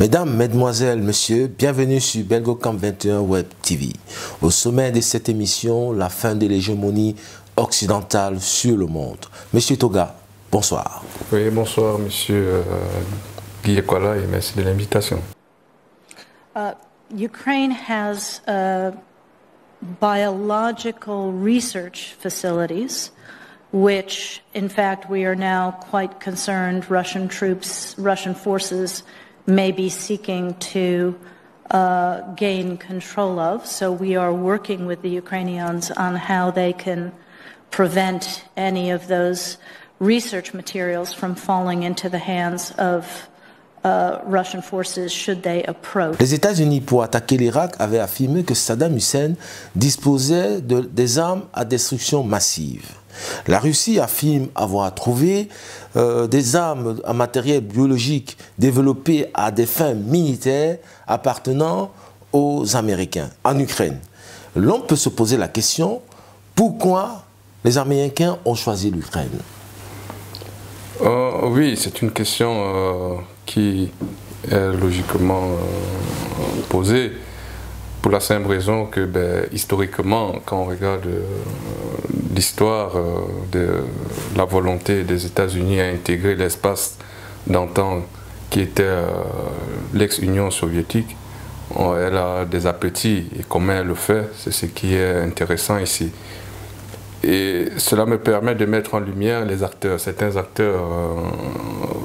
Mesdames, Mesdemoiselles, Messieurs, bienvenue sur Belgocamp 21 Web TV. Au sommet de cette émission, la fin de l'hégémonie occidentale sur le monde. Monsieur Toga, bonsoir. Oui, bonsoir, Monsieur Guy Ekwala, et merci de l'invitation. Ukraine has biological research facilities, which, in fact, we are now quite concerned Russian troops, Russian forces may be seeking to gain control of. So we are working with the Ukrainians on how they can prevent any of those research materials from falling into the hands of Russian forces should they approach. Les États-Unis, pour attaquer l'Irak, avaient affirmé que Saddam Hussein disposait des armes à destruction massive. La Russie affirme avoir trouvé des armes en matériel biologique développées à des fins militaires appartenant aux Américains en Ukraine. L'on peut se poser la question, pourquoi les Américains ont choisi l'Ukraine? Oui, c'est une question qui est logiquement posée, pour la simple raison que, historiquement, quand on regarde l'histoire de la volonté des États-Unis à intégrer l'espace d'antan qui était l'ex-Union soviétique, elle a des appétits, et comment elle le fait, c'est ce qui est intéressant ici. Et cela me permet de mettre en lumière les acteurs, certains acteurs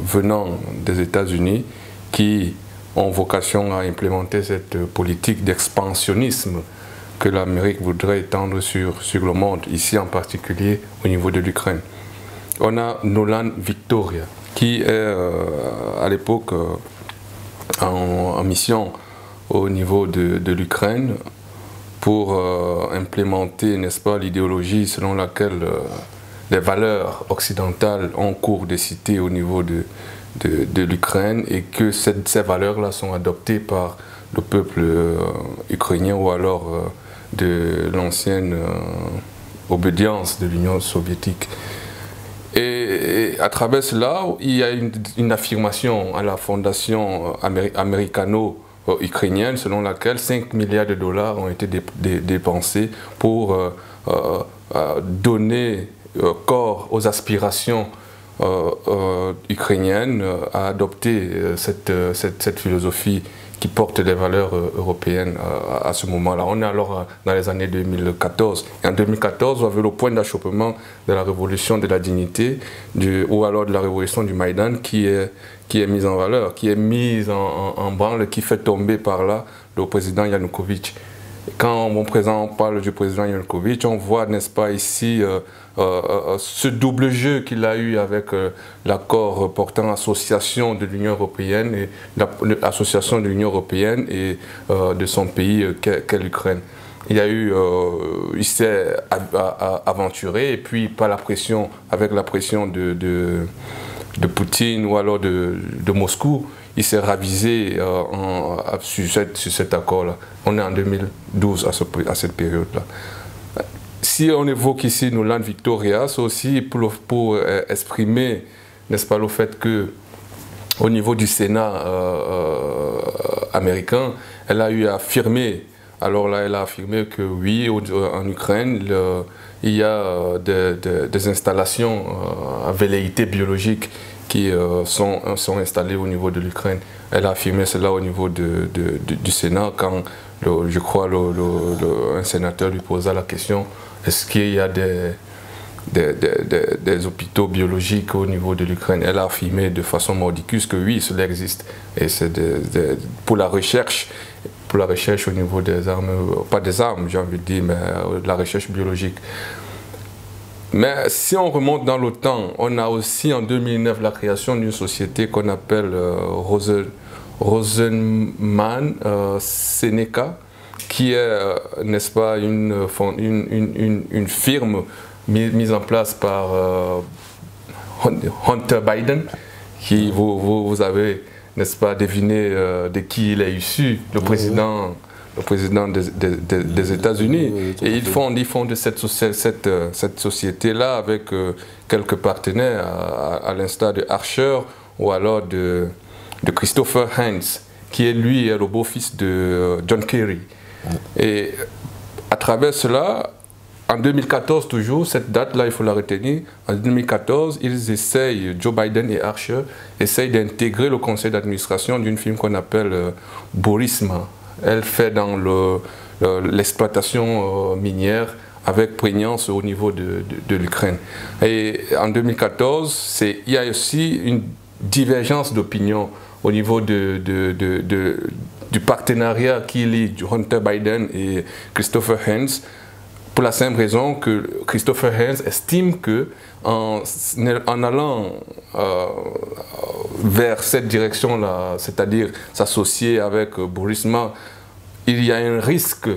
venant des États-Unis qui ont vocation à implémenter cette politique d'expansionnisme que l'Amérique voudrait étendre sur le monde, ici en particulier au niveau de l'Ukraine. On a Nolan Victoria, qui est à l'époque en mission au niveau de l'Ukraine pour implémenter, n'est-ce pas, l'idéologie selon laquelle les valeurs occidentales ont cours de cité au niveau de l'Ukraine, et que ces valeurs-là sont adoptées par le peuple ukrainien ou alors de l'ancienne obédience de l'Union soviétique. Et à travers cela, il y a une affirmation à la fondation américano-ukrainienne selon laquelle 5 milliards de dollars ont été dépensés pour donner corps aux aspirations ukrainiennes à adopter cette philosophie qui porte des valeurs européennes à ce moment-là. On est alors dans les années 2014. Et en 2014, on avait le point d'achoppement de la révolution de la dignité ou alors de la révolution du Maïdan qui est mise en valeur, qui est mise en branle, qui fait tomber par là le président Yanukovych. Quand on parle du président Yanukovych, on voit, n'est-ce pas, ici ce double jeu qu'il a eu avec l'accord portant association de l'Union européenne et l'association de l'Union européenne et de son pays qu'est l'Ukraine. Il s'est aventuré, et puis avec la pression de Poutine ou alors de Moscou, il s'est ravisé sur cet accord-là. On est en 2012 à cette période-là. Si on évoque ici Nolan Victoria, c'est aussi pour exprimer, n'est-ce pas, le fait que au niveau du Sénat américain, elle a eu à affirmer, alors là, elle a affirmé que oui, en Ukraine, il y a des installations à velléité biologique qui sont installées au niveau de l'Ukraine. Elle a affirmé cela au niveau du Sénat quand, je crois, un sénateur lui posa la question: est-ce qu'il y a des hôpitaux biologiques au niveau de l'Ukraine? Elle a affirmé de façon mordicus que oui, cela existe. Et c'est pour la recherche au niveau des armes, pas des armes, j'ai envie de dire, mais de la recherche biologique. Mais si on remonte dans le temps, on a aussi en 2009 la création d'une société qu'on appelle Rosenman Seneca, qui est, n'est-ce pas, une firme mise en place par Hunter Biden, qui vous avez, n'est-ce pas, deviné de qui il est issu, le président des États-Unis. Et ils font de cette société-là avec quelques partenaires, à l'instar de Archer ou alors de Christopher Heinz, qui est lui le beau-fils de John Kerry. Et à travers cela, en 2014 toujours, cette date-là, il faut la retenir, en 2014, ils essayent, Joe Biden et Archer, essayent d'intégrer le conseil d'administration d'une firme qu'on appelle Burisma. Elle fait dans l'exploitation minière avec prégnance au niveau de l'Ukraine. Et en 2014, il y a aussi une divergence d'opinion au niveau du partenariat qui lie Hunter Biden et Christopher Heinz, pour la simple raison que Christopher Heinz estime que en allant vers cette direction-là, c'est-à-dire s'associer avec Burisma, il y a un risque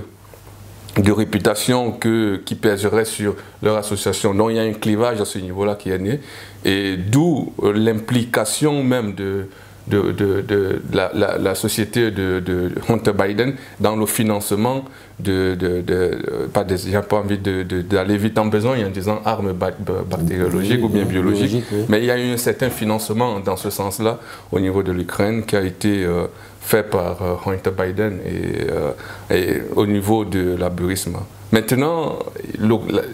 de réputation qui pèserait sur leur association. Donc il y a un clivage à ce niveau-là qui est né, et d'où l'implication même de la société de Hunter Biden dans le financement j'ai pas envie d'aller vite en besoin en disant armes bactériologiques ou bien biologiques, oui. Mais il y a eu un certain financement dans ce sens-là au niveau de l'Ukraine qui a été fait par Hunter Biden et au niveau de la Burisma. Maintenant,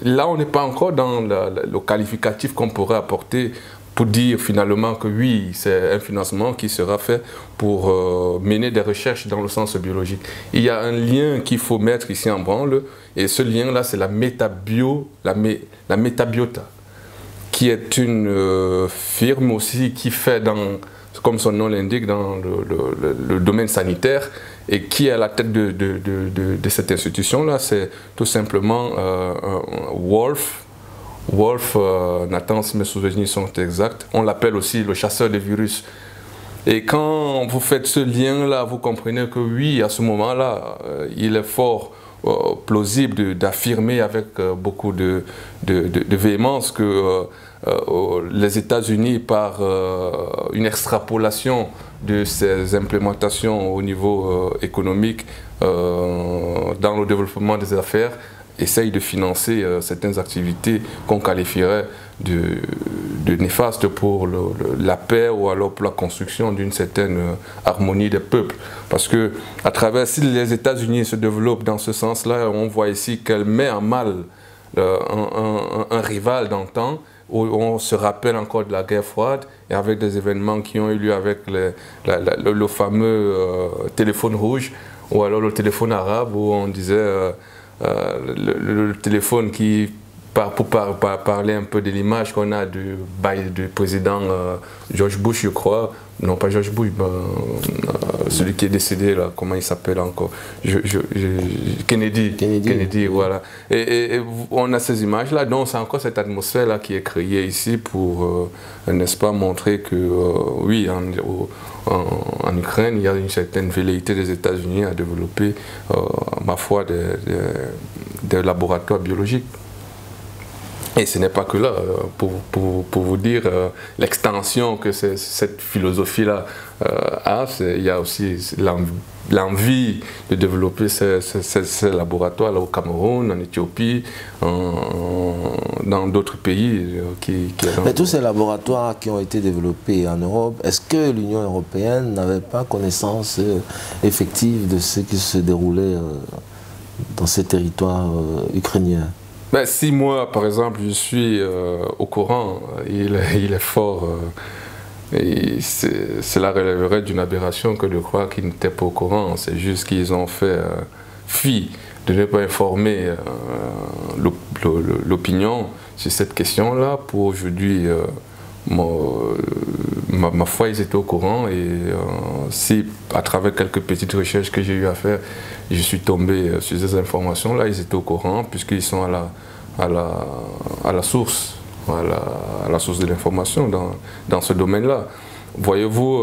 là on n'est pas encore dans le qualificatif qu'on pourrait apporter pour dire finalement que oui, c'est un financement qui sera fait pour mener des recherches dans le sens biologique. Il y a un lien qu'il faut mettre ici en branle, et ce lien-là, c'est la Metabiota, qui est une firme aussi qui fait, comme son nom l'indique, dans le domaine sanitaire, et qui est à la tête de cette institution-là, c'est tout simplement Wolf, Nathan, si mes souvenirs sont exacts, on l'appelle aussi le chasseur de virus. Et quand vous faites ce lien-là, vous comprenez que oui, à ce moment-là, il est fort plausible d'affirmer avec beaucoup de véhémence que les États-Unis, par une extrapolation de ces implémentations au niveau économique dans le développement des affaires, essaye de financer certaines activités qu'on qualifierait de néfastes pour la paix ou alors pour la construction d'une certaine harmonie des peuples. Parce que à travers, si les États-Unis se développent dans ce sens-là, on voit ici qu'elle met en mal un rival d'antan, où on se rappelle encore de la guerre froide, et avec des événements qui ont eu lieu avec le fameux téléphone rouge, ou alors le téléphone arabe, où on disait le téléphone qui, pour parler un peu de l'image qu'on a du président George Bush, je crois, non pas George Bush, celui qui est décédé là, comment il s'appelle encore, Kennedy, voilà. Et on a ces images là, donc c'est encore cette atmosphère là qui est créée ici pour, n'est-ce pas, montrer que oui, en Ukraine, il y a une certaine velléité des États-Unis à développer, ma foi, des laboratoires biologiques. Et ce n'est pas que là, pour vous dire l'extension que cette philosophie-là a, il y a aussi l'envie de développer ces laboratoires là, au Cameroun, en Éthiopie, dans d'autres pays. Mais tous ces laboratoires qui ont été développés en Europe, est-ce que l'Union européenne n'avait pas connaissance effective de ce qui se déroulait dans ces territoires ukrainiens? Ben, si moi, par exemple, je suis au courant, il est fort, cela relèverait d'une aberration que de croire qu'ils n'étaient pas au courant. C'est juste qu'ils ont fait fi de ne pas informer l'opinion sur cette question-là. Pour aujourd'hui, ma foi, ils étaient au courant, et si à travers quelques petites recherches que j'ai eu à faire, je suis tombé sur ces informations-là, ils étaient au courant puisqu'ils sont à la source, à la source de l'information dans ce domaine-là. Voyez-vous,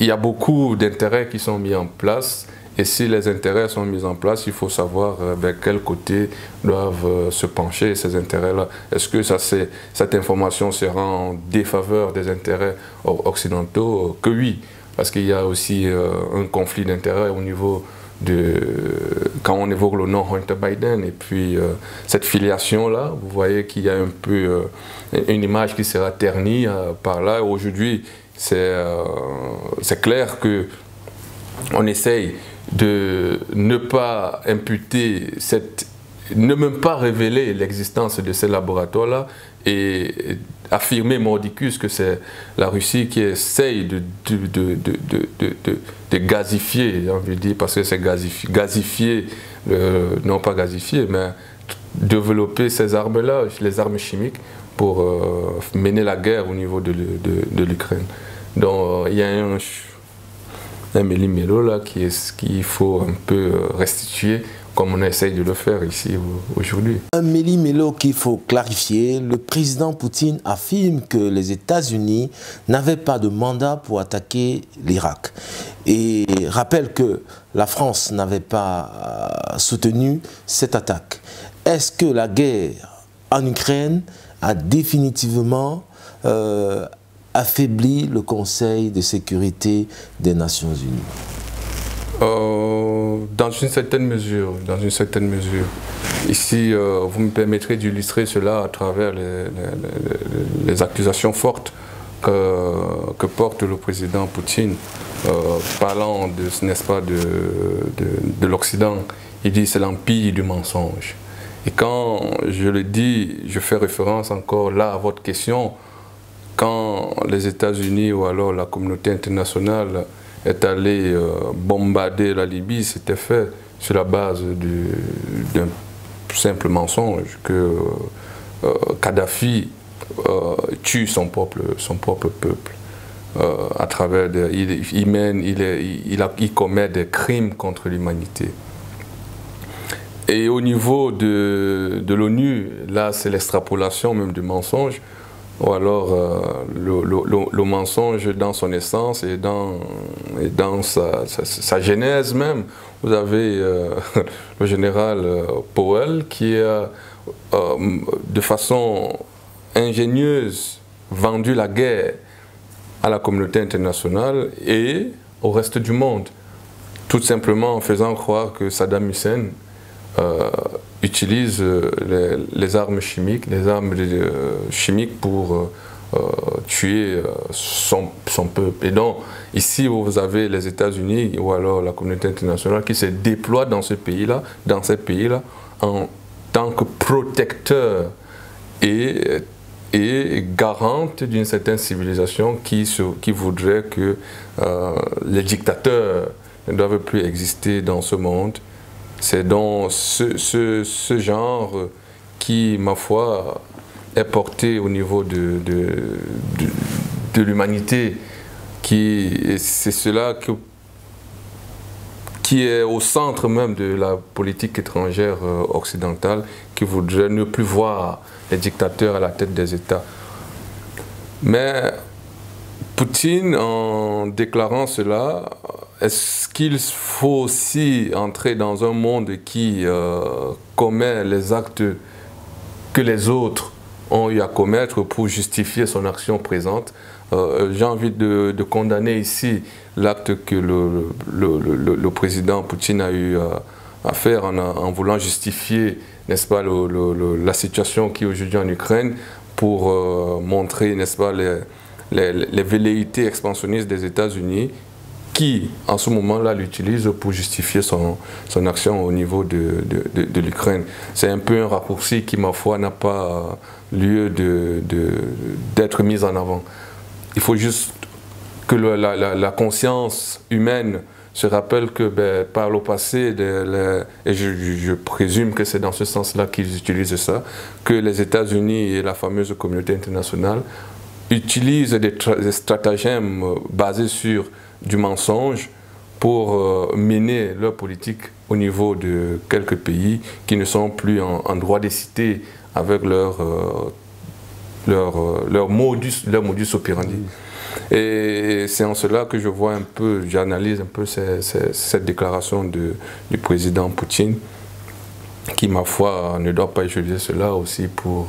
il y a beaucoup d'intérêts qui sont mis en place, Et si les intérêts sont mis en place, il faut savoir vers quel côté doivent se pencher ces intérêts-là. Est-ce que cette information sera en défaveur des intérêts occidentaux? Que oui, parce qu'il y a aussi un conflit d'intérêts au niveau quand on évoque le nom Hunter Biden, et puis cette filiation-là, vous voyez qu'il y a un peu une image qui sera ternie par là. Aujourd'hui, c'est clair que on essaye de ne pas imputer ne même pas révéler l'existence de ces laboratoires-là et affirmer mordicus que c'est la Russie qui essaye de gazifier, j'ai envie de dire, parce que c'est gazifier, non pas gazifier, mais développer ces armes-là, les armes chimiques, pour mener la guerre au niveau de l'Ukraine. Donc il y a un méli-mélo là qu'il faut un peu restituer, comme on essaye de le faire ici aujourd'hui. Un méli-mélo qu'il faut clarifier. Le président Poutine affirme que les États-Unis n'avaient pas de mandat pour attaquer l'Irak. Et rappelle que la France n'avait pas soutenu cette attaque. Est-ce que la guerre en Ukraine a définitivement affaibli le Conseil de sécurité des Nations Unies? Dans une certaine mesure. Ici, vous me permettrez d'illustrer cela à travers les accusations fortes que porte le président Poutine, parlant n'est-ce pas, de l'Occident. Il dit c'est l'empire du mensonge. Et quand je le dis, je fais référence encore là à votre question, quand les États-Unis ou alors la communauté internationale est allée bombarder la Libye, c'était fait sur la base d'un simple mensonge que Kadhafi tue son propre peuple. À travers il commet des crimes contre l'humanité. Et au niveau de l'ONU, là c'est l'extrapolation même du mensonge, ou alors le mensonge dans son essence et dans sa genèse même. Vous avez le général Powell qui a de façon ingénieuse vendu la guerre à la communauté internationale et au reste du monde, tout simplement en faisant croire que Saddam Hussein utilise les armes chimiques, pour tuer son peuple. Et donc, ici, vous avez les États-Unis ou alors la communauté internationale qui se déploie dans ces pays-là en tant que protecteur et garante d'une certaine civilisation qui voudrait que les dictateurs ne doivent plus exister dans ce monde. C'est donc ce genre qui, ma foi, est porté au niveau de l'humanité. C'est cela qui est au centre même de la politique étrangère occidentale, qui voudrait ne plus voir les dictateurs à la tête des États. Mais Poutine, en déclarant cela, est-ce qu'il faut aussi entrer dans un monde qui commet les actes que les autres ont eu à commettre pour justifier son action présente? J'ai envie de condamner ici l'acte que le président Poutine a eu à faire en voulant justifier, n'est-ce pas, la situation qui est aujourd'hui en Ukraine pour montrer, n'est-ce pas, les velléités expansionnistes des États-Unis qui, en ce moment-là, l'utilisent pour justifier son action au niveau de l'Ukraine. C'est un peu un raccourci qui, ma foi, n'a pas lieu d'être mis en avant. Il faut juste que la conscience humaine se rappelle que par le passé, et je présume que c'est dans ce sens-là qu'ils utilisent ça, que les États-Unis et la fameuse communauté internationale utilisent des stratagèmes basés sur du mensonge pour mener leur politique au niveau de quelques pays qui ne sont plus en droit de citer avec leur modus operandi. Et c'est en cela que je vois un peu, j'analyse un peu cette déclaration du président Poutine, qui, ma foi, ne doit pas utiliser cela aussi pour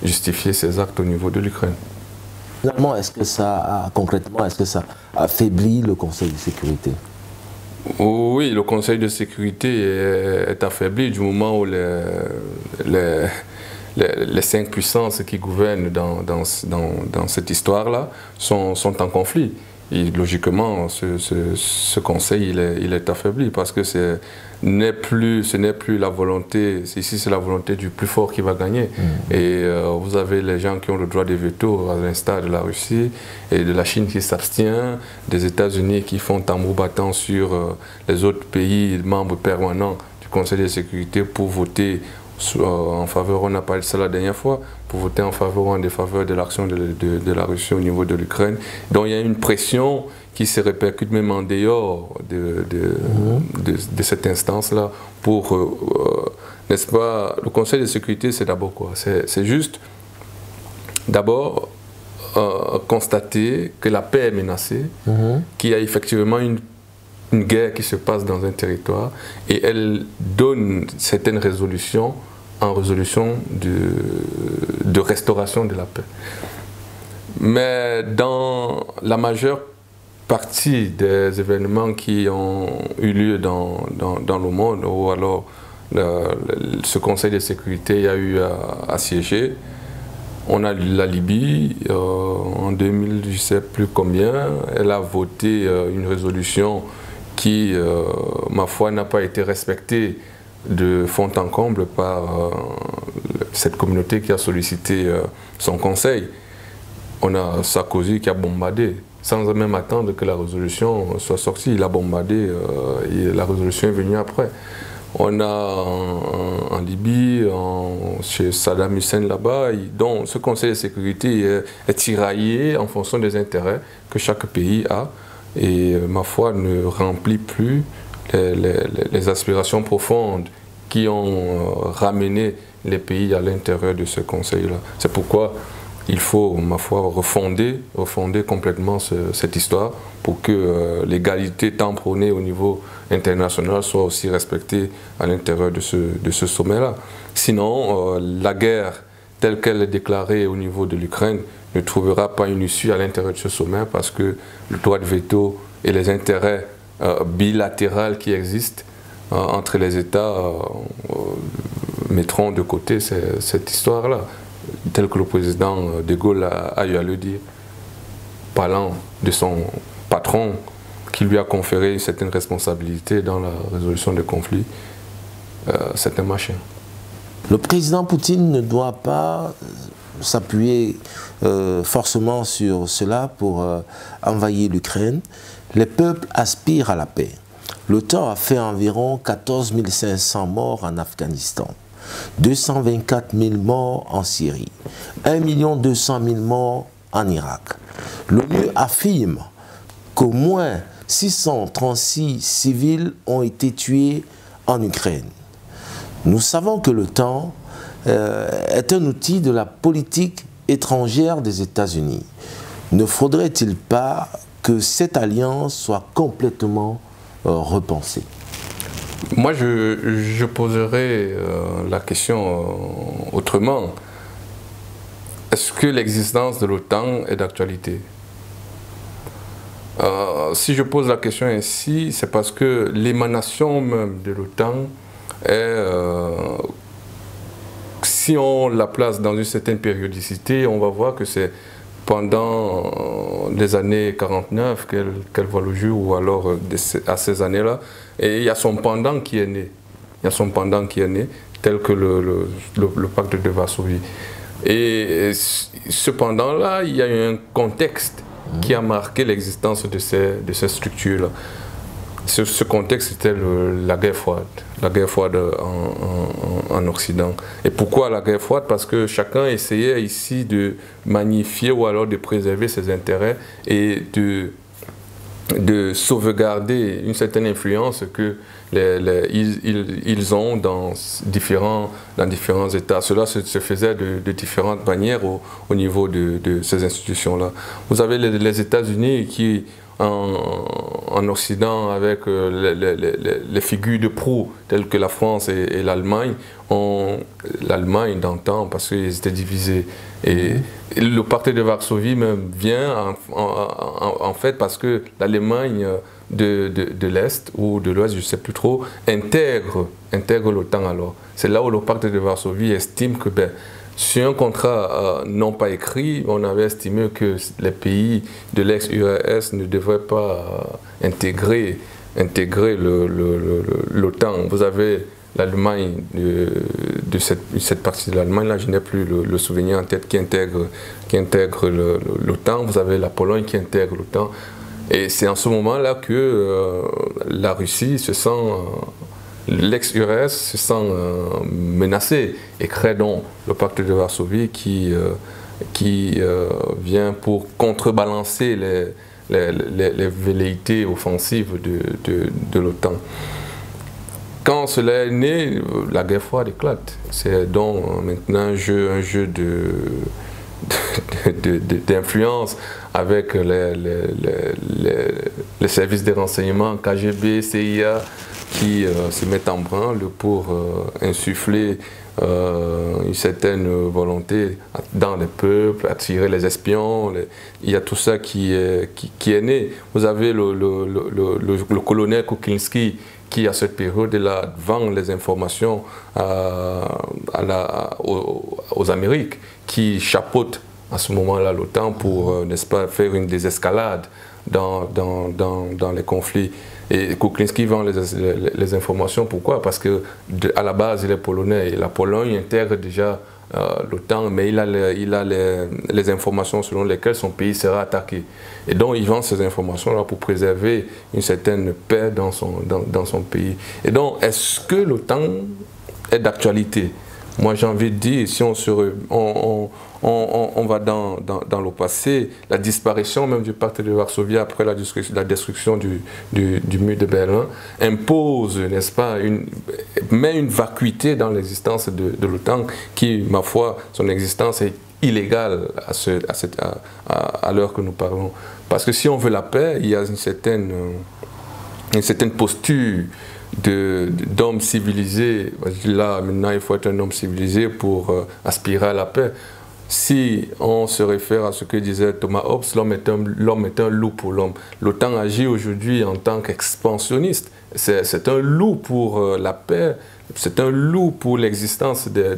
justifier ses actes au niveau de l'Ukraine. Finalement, est-ce que ça, concrètement, est-ce que ça affaiblit le Conseil de sécurité? Oui, le Conseil de sécurité est affaibli du moment où les 5 puissances qui gouvernent dans cette histoire-là sont en conflit. Et logiquement, ce Conseil, il est affaibli parce que ce n'est plus la volonté, ici c'est la volonté du plus fort qui va gagner. Et vous avez les gens qui ont le droit de veto, à l'instar de la Russie et de la Chine qui s'abstient, des États-Unis qui font tambour battant sur les autres pays membres permanents du Conseil de sécurité pour voter en faveur, on a parlé de ça la dernière fois, pour voter en faveur ou en défaveur de l'action de la Russie au niveau de l'Ukraine. Donc il y a une pression qui se répercute même en dehors de cette instance-là pour, n'est-ce pas, le Conseil de sécurité, c'est d'abord quoi? C'est juste, d'abord, constater que la paix est menacée, qu'il y a effectivement une guerre qui se passe dans un territoire et elle donne certaines résolutions en résolution de restauration de la paix. Mais dans la majeure partie des événements qui ont eu lieu dans le monde, ou alors ce Conseil de sécurité y a eu à siéger, on a la Libye, en 2000, je ne sais plus combien, elle a voté une résolution qui, ma foi, n'a pas été respectée de fond en comble par cette communauté qui a sollicité son conseil. On a Sarkozy qui a bombardé, sans même attendre que la résolution soit sortie. Il a bombardé et la résolution est venue après. On a en Libye, chez Saddam Hussein là-bas, donc ce Conseil de sécurité est tiraillé en fonction des intérêts que chaque pays a. Et ma foi ne remplit plus les aspirations profondes qui ont ramené les pays à l'intérieur de ce conseil-là. C'est pourquoi il faut, ma foi, refonder complètement cette histoire pour que l'égalité tant prônée au niveau international soit aussi respectée à l'intérieur de ce sommet-là. Sinon, la guerre telle qu'elle est déclarée au niveau de l'Ukraine ne trouvera pas une issue à l'intérieur de ce sommet parce que le droit de veto et les intérêts bilatéraux qui existent entre les États mettront de côté cette histoire-là, telle que le président de Gaulle a eu à le dire, parlant de son patron qui lui a conféré une certaine responsabilité dans la résolution des conflits, c'est un machin. Le président Poutine ne doit pas s'appuyer forcément sur cela pour envahir l'Ukraine. Les peuples aspirent à la paix. L'OTAN a fait environ 14 500 morts en Afghanistan, 224 000 morts en Syrie, 1 200 000 morts en Irak. L'ONU affirme qu'au moins 636 civils ont été tués en Ukraine. Nous savons que l'OTAN est un outil de la politique étrangère des États-Unis. Ne faudrait-il pas que cette alliance soit complètement repensée? Moi, je poserais la question autrement. Est-ce que l'existence de l'OTAN est d'actualité? Si je pose la question ainsi, c'est parce que l'émanation même de l'OTAN est, si on la place dans une certaine périodicité, on va voir que c'est pendant les années 49 qu'elle voit le jour, ou alors à ces années-là. Et il y a son pendant qui est né. Il y a son pendant qui est né, tel que le pacte de Varsovie. Et cependant-là, il y a eu un contexte qui a marqué l'existence de ces structures-là. Ce contexte, c'était la guerre froide en Occident. Et pourquoi la guerre froide? Parce que chacun essayait ici de magnifier ou alors de préserver ses intérêts et de de sauvegarder une certaine influence que ils ont dans différents États. Cela se faisait de différentes manières au niveau de ces institutions-là. Vous avez les États-Unis qui, en Occident, avec les figures de proue telles que la France et l'Allemagne, l'Allemagne d'antan parce qu'ils étaient divisés. Et le pacte de Varsovie même vient en fait parce que l'Allemagne de l'Est ou de l'Ouest, je ne sais plus trop, intègre l'OTAN alors. C'est là où le pacte de Varsovie estime que sur un contrat non pas écrit, on avait estimé que les pays de l'ex-URSS ne devraient pas intégrer l'OTAN. Vous avez l'Allemagne, de cette partie de l'Allemagne, là je n'ai plus le souvenir en tête, qui intègre l'OTAN. Vous avez la Pologne qui intègre l'OTAN. Et c'est en ce moment-là que la Russie se sent, l'ex-URSS se sent menacée et crée donc le pacte de Varsovie qui vient pour contrebalancer les velléités offensives de l'OTAN. Quand cela est né, la guerre froide éclate. C'est donc maintenant un jeu d'influence avec les services de renseignement, KGB, CIA, qui se mettent en branle pour insuffler une certaine volonté dans les peuples, attirer les espions. Il y a tout ça qui est né. Vous avez le colonel Kuklinski qui, à cette période-là, vend les informations aux Amériques, qui chapeautent à ce moment-là l'OTAN pour, n'est-ce pas, faire une désescalade dans les conflits. Et Kuklinski vend les informations. Pourquoi? Parce qu'à la base, il est polonais et la Pologne intègre déjà l'OTAN, mais il a les informations selon lesquelles son pays sera attaqué. Et donc, il vend ces informations-là pour préserver une certaine paix dans son pays. Et donc, est-ce que l'OTAN est d'actualité? Moi, j'ai envie de dire, si on va dans le passé, la disparition même du pacte de Varsovie après la destruction du mur de Berlin impose, n'est-ce pas, met une vacuité dans l'existence de l'OTAN qui, ma foi, son existence est illégale à l'heure que nous parlons. Parce que si on veut la paix, il y a une certaine posture d'homme civilisé. Là, maintenant, il faut être un homme civilisé pour aspirer à la paix. Si on se réfère à ce que disait Thomas Hobbes, l'homme est un loup pour l'homme. L'OTAN agit aujourd'hui en tant qu'expansionniste. C'est un loup pour la paix, c'est un loup pour l'existence des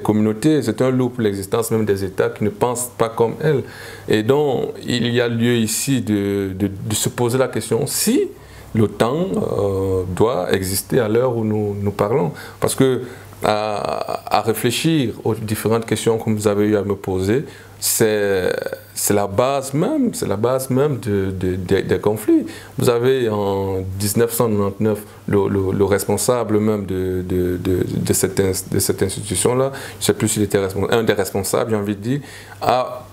communautés, c'est un loup pour l'existence même des États qui ne pensent pas comme elles. Et donc, il y a lieu ici de se poser la question si l'OTAN doit exister à l'heure où nous parlons. Parce que à réfléchir aux différentes questions que vous avez eu à me poser, c'est la base même des conflits. Vous avez en 1999 le responsable même de cette institution-là, je ne sais plus s'il était un des responsables, j'ai envie de dire, a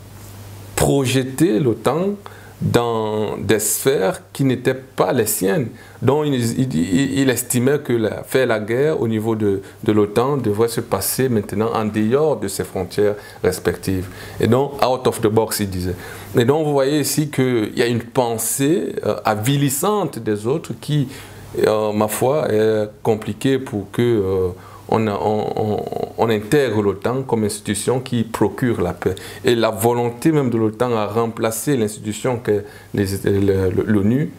projeté l'OTAN dans des sphères qui n'étaient pas les siennes. Donc il estimait que faire la guerre au niveau de l'OTAN devrait se passer maintenant en dehors de ses frontières respectives. Et donc, out of the box, il disait. Et donc, vous voyez ici qu'il y a une pensée avilissante des autres qui, ma foi, est compliquée pour que on intègre l'OTAN comme institution qui procure la paix. Et la volonté même de l'OTAN à remplacer l'institution qu'est l'ONU,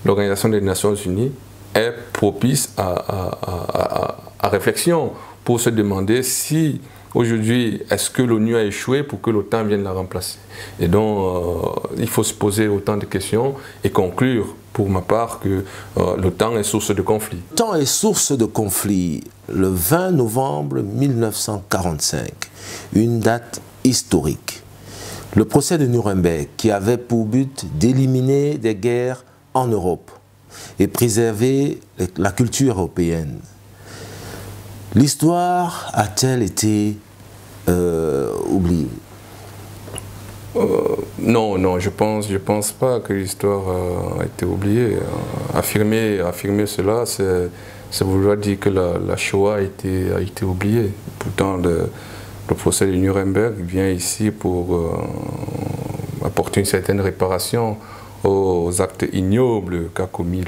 l'Organisation des Nations Unies, est propice à réflexion pour se demander si aujourd'hui, est-ce que l'ONU a échoué pour que l'OTAN vienne la remplacer. Et donc, il faut se poser autant de questions et conclure, pour ma part, que l'OTAN est source de conflit. L'OTAN est source de conflit le 20 novembre 1945, une date historique. Le procès de Nuremberg, qui avait pour but d'éliminer des guerres en Europe et préserver la culture européenne. L'histoire a-t-elle été oubliée? Non, je pense pas que l'histoire a été oubliée. Affirmer cela, c'est vouloir dire que la Shoah a été oubliée. Pourtant, le procès de Nuremberg vient ici pour apporter une certaine réparation aux actes ignobles qu'a commis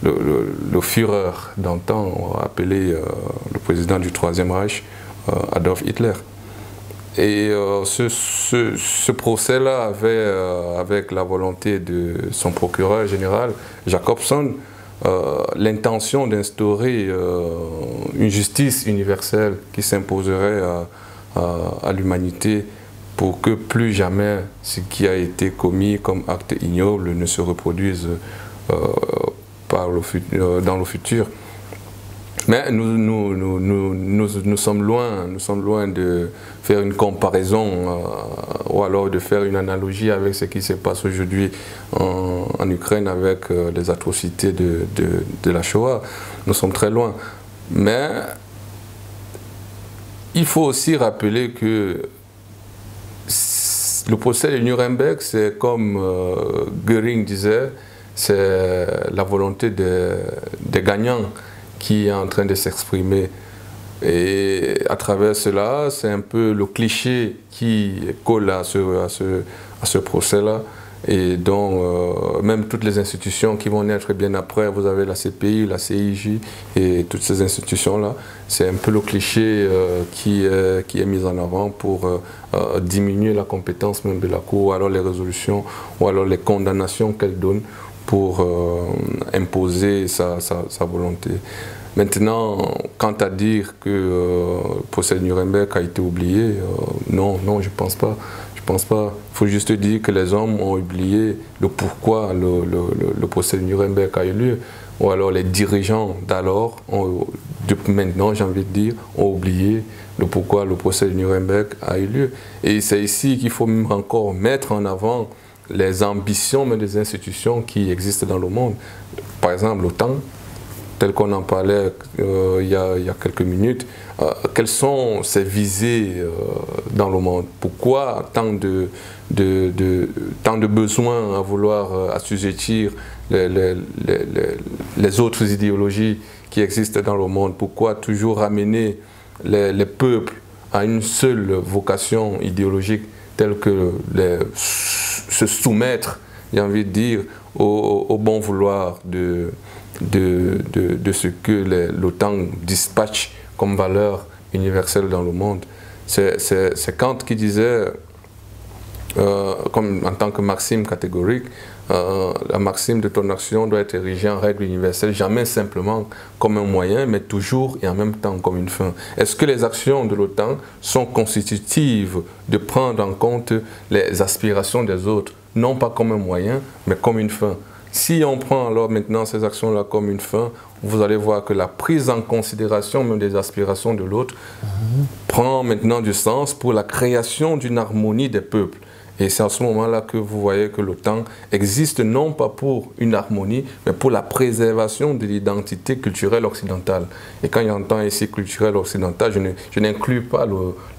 le Führer d'antan, appelé le président du Troisième Reich, Adolf Hitler. Et ce procès-là avait, avec la volonté de son procureur général, Jacobson, l'intention d'instaurer une justice universelle qui s'imposerait à l'humanité pour que plus jamais ce qui a été commis comme acte ignoble ne se reproduise dans le futur. Mais nous sommes loin de faire une comparaison ou alors de faire une analogie avec ce qui se passe aujourd'hui en Ukraine avec les atrocités de la Shoah. Nous sommes très loin. Mais il faut aussi rappeler que le procès de Nuremberg, c'est comme Göring disait, c'est la volonté des gagnants qui est en train de s'exprimer. Et à travers cela, c'est un peu le cliché qui colle à ce procès-là. Et donc, même toutes les institutions qui vont naître bien après, vous avez la CPI, la CIJ et toutes ces institutions-là, c'est un peu le cliché qui est mis en avant pour diminuer la compétence même de la Cour, ou alors les résolutions, ou alors les condamnations qu'elle donne pour imposer sa volonté. Maintenant, quant à dire que le procès de Nuremberg a été oublié, non, je ne pense pas. Il faut juste dire que les hommes ont oublié le pourquoi le procès de Nuremberg a eu lieu. Ou alors les dirigeants d'alors, depuis maintenant j'ai envie de dire, ont oublié le pourquoi le procès de Nuremberg a eu lieu. Et c'est ici qu'il faut encore mettre en avant les ambitions des institutions qui existent dans le monde. Par exemple, l'OTAN, tel qu'on en parlait il y a quelques minutes, quelles sont ses visées dans le monde? Pourquoi tant de besoins à vouloir assujettir les autres idéologies qui existent dans le monde? Pourquoi toujours ramener les peuples à une seule vocation idéologique telle que se soumettre, j'ai envie de dire, au bon vouloir de ce que l'OTAN dispatche comme valeur universelle dans le monde? C'est Kant qui disait, comme en tant que maxime catégorique, la maxime de ton action doit être érigée en règle universelle, jamais simplement comme un moyen, mais toujours et en même temps comme une fin. Est-ce que les actions de l'OTAN sont constitutives de prendre en compte les aspirations des autres, non pas comme un moyen, mais comme une fin? Si on prend alors maintenant ces actions-là comme une fin, vous allez voir que la prise en considération même des aspirations de l'autre prend maintenant du sens pour la création d'une harmonie des peuples. Et c'est à ce moment-là que vous voyez que l'OTAN existe non pas pour une harmonie, mais pour la préservation de l'identité culturelle occidentale. Et quand j'entends ici culturelle occidentale, je n'inclus pas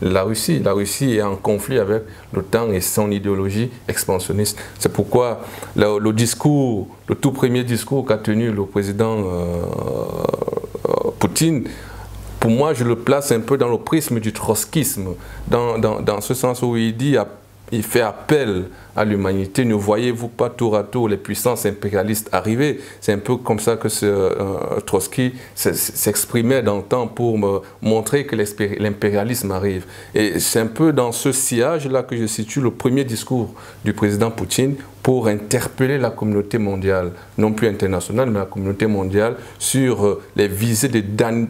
la Russie. La Russie est en conflit avec l'OTAN et son idéologie expansionniste. C'est pourquoi le tout premier discours qu'a tenu le président Poutine, pour moi, je le place un peu dans le prisme du trotskisme, dans ce sens où il fait appel à l'humanité. Ne voyez-vous pas tour à tour les puissances impérialistes arriver? C'est un peu comme ça que Trotsky s'exprimait dans le temps pour me montrer que l'impérialisme arrive. Et c'est un peu dans ce sillage-là que je situe le premier discours du président Poutine pour interpeller la communauté mondiale, non plus internationale, mais la communauté mondiale, sur les visées de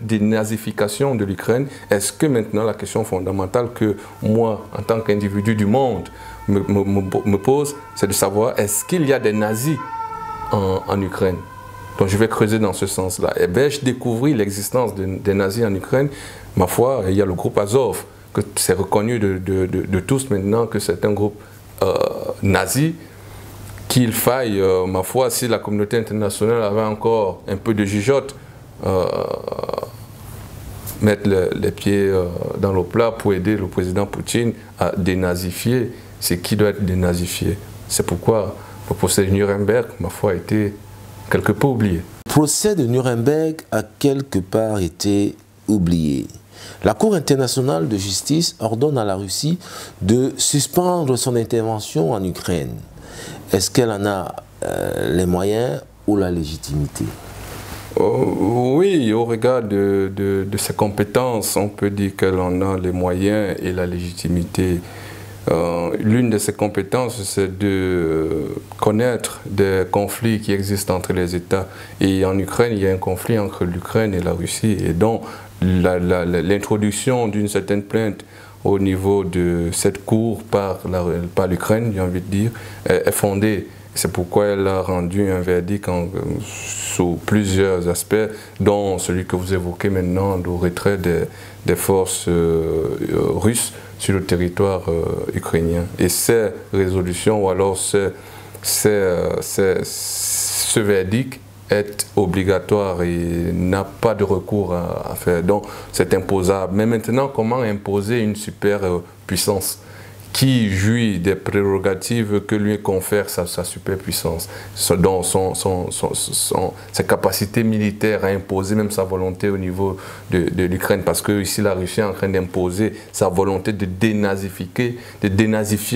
dénazification de l'Ukraine. Est-ce que maintenant la question fondamentale que moi, en tant qu'individu du monde, me pose, c'est de savoir est-ce qu'il y a des nazis en Ukraine? Donc je vais creuser dans ce sens-là. Et bien, je découvris l'existence des nazis en Ukraine. Ma foi, il y a le groupe Azov, que c'est reconnu de tous maintenant que c'est un groupe nazi. Qu'il faille, ma foi, si la communauté internationale avait encore un peu de jugeote, mettre les pieds dans le plat pour aider le président Poutine à dénazifier c'est qui doit être dénazifié. C'est pourquoi le procès de Nuremberg, ma foi, a été quelque peu oublié. Le procès de Nuremberg a quelque part été oublié. La Cour internationale de justice ordonne à la Russie de suspendre son intervention en Ukraine. Est-ce qu'elle en a les moyens ou la légitimité? Oui, au regard de ses compétences, on peut dire qu'elle en a les moyens et la légitimité. L'une de ses compétences, c'est de connaître des conflits qui existent entre les États. Et en Ukraine, il y a un conflit entre l'Ukraine et la Russie. Et donc, l'introduction d'une certaine plainte au niveau de cette cour par l'Ukraine, j'ai envie de dire, est fondée. C'est pourquoi elle a rendu un verdict sous plusieurs aspects, dont celui que vous évoquez maintenant, le retrait des forces russes sur le territoire ukrainien. Et ces résolutions, ou alors ce verdict est obligatoire et n'a pas de recours à faire. Donc c'est imposable. Mais maintenant, comment imposer une superpuissance qui jouit des prérogatives que lui confère sa superpuissance, dont ses capacités militaires à imposer même sa volonté au niveau de l'Ukraine, parce que ici la Russie est en train d'imposer sa volonté de dénazifier,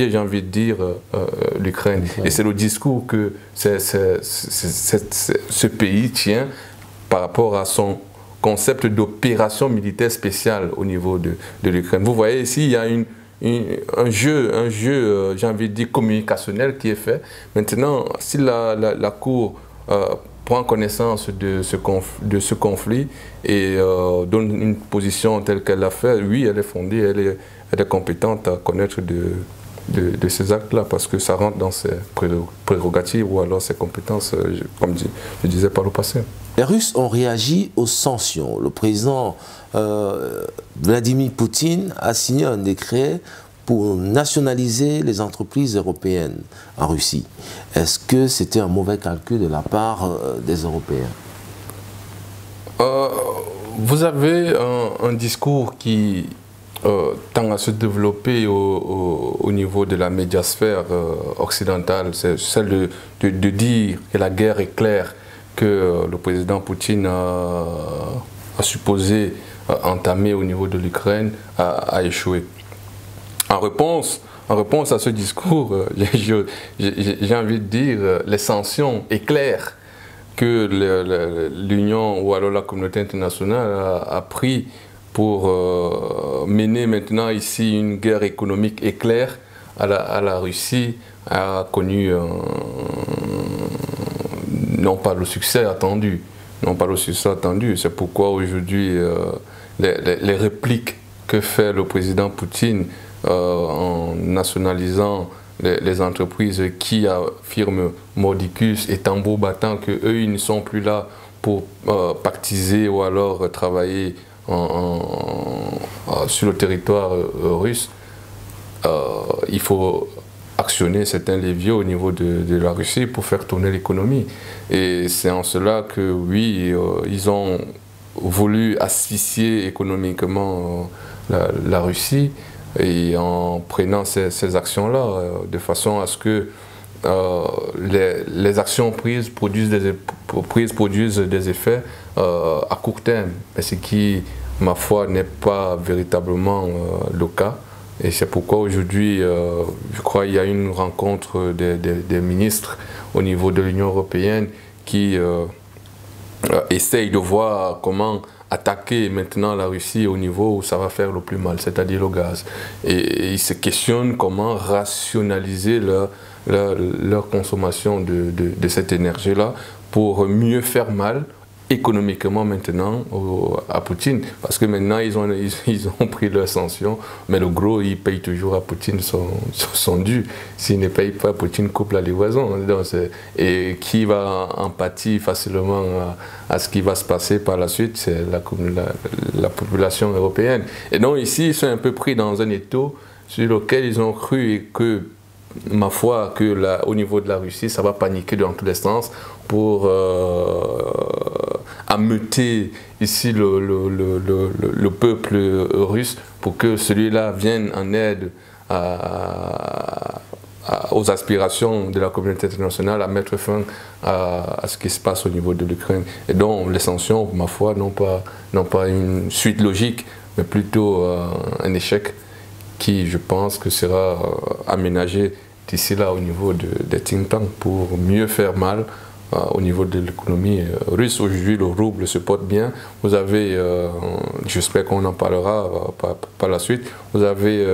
j'ai envie de dire, l'Ukraine. Et c'est le discours que ce pays tient par rapport à son concept d'opération militaire spéciale au niveau de l'Ukraine. Vous voyez ici, il y a un jeu, j'ai envie de dire, communicationnel qui est fait. Maintenant, si la Cour prend connaissance de ce conflit et donne une position telle qu'elle l'a fait, oui, elle est fondée, elle est compétente à connaître de ces actes-là, parce que ça rentre dans ses prérogatives ou alors ses compétences, comme je disais par le passé. Les Russes ont réagi aux sanctions. Le président Vladimir Poutine a signé un décret pour nationaliser les entreprises européennes en Russie. Est-ce que c'était un mauvais calcul de la part des Européens? Vous avez un discours qui tend à se développer au niveau de la médiasphère occidentale. C'est celle de dire que la guerre est claire, que le président Poutine a supposé entamer au niveau de l'Ukraine a échoué. En réponse à ce discours, j'ai envie de dire, les sanctions éclairent que l'Union ou alors la communauté internationale a pris pour mener maintenant ici une guerre économique éclair à la Russie, a connu non pas le succès attendu. C'est pourquoi aujourd'hui les répliques que fait le président Poutine en nationalisant les entreprises qui affirment mordicus et tambour battant qu'eux ils ne sont plus là pour pactiser ou alors travailler sur le territoire russe, il faut actionner certains leviers au niveau de la Russie pour faire tourner l'économie. Et c'est en cela que, oui, ils ont voulu asphyxier économiquement la Russie, et en prenant ces actions-là, de façon à ce que les actions prises produisent des effets à court terme, mais ce qui, ma foi, n'est pas véritablement le cas. Et c'est pourquoi aujourd'hui, je crois qu'il y a une rencontre des ministres au niveau de l'Union européenne qui essayent de voir comment attaquer maintenant la Russie au niveau où ça va faire le plus mal, c'est-à-dire le gaz. Et ils se questionnent comment rationaliser leur consommation de cette énergie-là pour mieux faire mal économiquement maintenant à Poutine, parce que maintenant ils ont pris leurs sanctions, mais le gros il paye toujours à Poutine son dû. S'il ne paye pas, Poutine coupe la livraison. Donc, et qui va en pâtir facilement à ce qui va se passer par la suite, c'est la population européenne. Et donc ici ils sont un peu pris dans un étau sur lequel ils ont cru et que, ma foi, que au niveau de la Russie, ça va paniquer dans tous les sens pour ameuter ici le peuple russe pour que celui-là vienne en aide à aux aspirations de la communauté internationale à mettre fin à ce qui se passe au niveau de l'Ukraine. Et donc les sanctions, ma foi, n'ont pas une suite logique, mais plutôt un échec qui, je pense, que sera aménagé d'ici là au niveau des think tanks pour mieux faire mal au niveau de l'économie russe. Aujourd'hui, le rouble se porte bien. Vous avez, j'espère qu'on en parlera par la suite, vous avez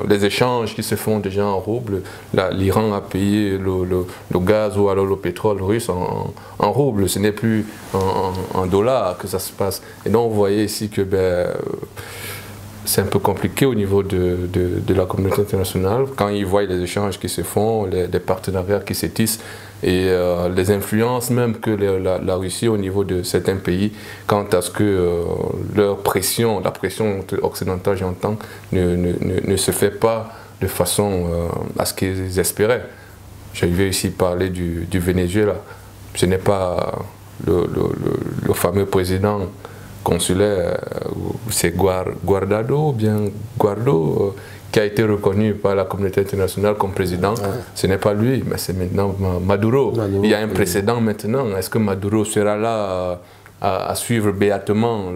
les échanges qui se font déjà en rouble. L'Iran a payé le gaz ou alors le pétrole russe en rouble. Ce n'est plus en dollars que ça se passe. Et donc, vous voyez ici que c'est un peu compliqué au niveau de la communauté internationale quand ils voient les échanges qui se font, les partenariats qui se tissent et les influences même que la Russie au niveau de certains pays quant à ce que leur pression, la pression occidentale j'entends, ne se fait pas de façon à ce qu'ils espéraient. Je vais ici parler du Venezuela. Ce n'est pas le fameux président consulaire, c'est Guardado ou bien Guardo, qui a été reconnu par la communauté internationale comme président. Ce n'est pas lui, mais c'est maintenant Maduro. Il y a un précédent maintenant. Est-ce que Maduro sera là à suivre béatement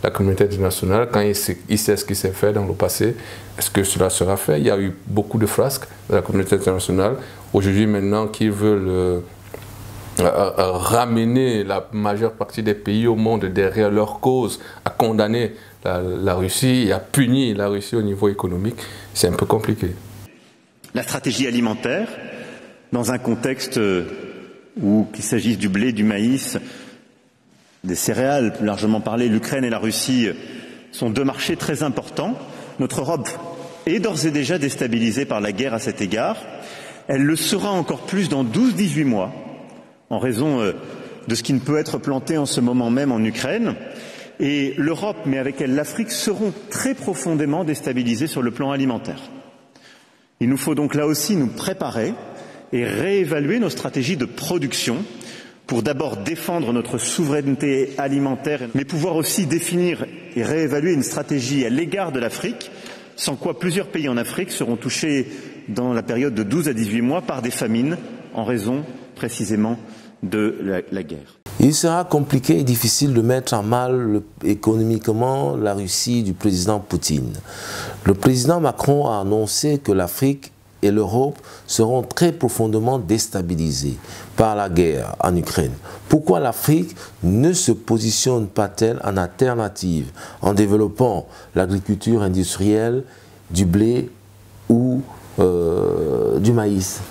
la communauté internationale quand il sait ce qui s'est fait dans le passé? Est-ce que cela sera fait? Il y a eu beaucoup de frasques de la communauté internationale. Aujourd'hui maintenant, qui veulent ramener la majeure partie des pays au monde derrière leur cause, à condamner la Russie et à punir la Russie au niveau économique, c'est un peu compliqué. La stratégie alimentaire, dans un contexte où, qu'il s'agisse du blé, du maïs, des céréales, plus largement parlé, l'Ukraine et la Russie sont deux marchés très importants. Notre Europe est d'ores et déjà déstabilisée par la guerre à cet égard. Elle le sera encore plus dans 12-18 mois, en raison de ce qui ne peut être planté en ce moment même en Ukraine. Et l'Europe, mais avec elle l'Afrique, seront très profondément déstabilisées sur le plan alimentaire. Il nous faut donc là aussi nous préparer et réévaluer nos stratégies de production pour d'abord défendre notre souveraineté alimentaire, mais pouvoir aussi définir et réévaluer une stratégie à l'égard de l'Afrique, sans quoi plusieurs pays en Afrique seront touchés dans la période de 12 à 18 mois par des famines en raison précisément de la guerre. Il sera compliqué et difficile de mettre en mal économiquement la Russie du président Poutine. Le président Macron a annoncé que l'Afrique et l'Europe seront très profondément déstabilisées par la guerre en Ukraine. Pourquoi l'Afrique ne se positionne pas-elle en alternative en développant l'agriculture industrielle, du blé ou du maïs?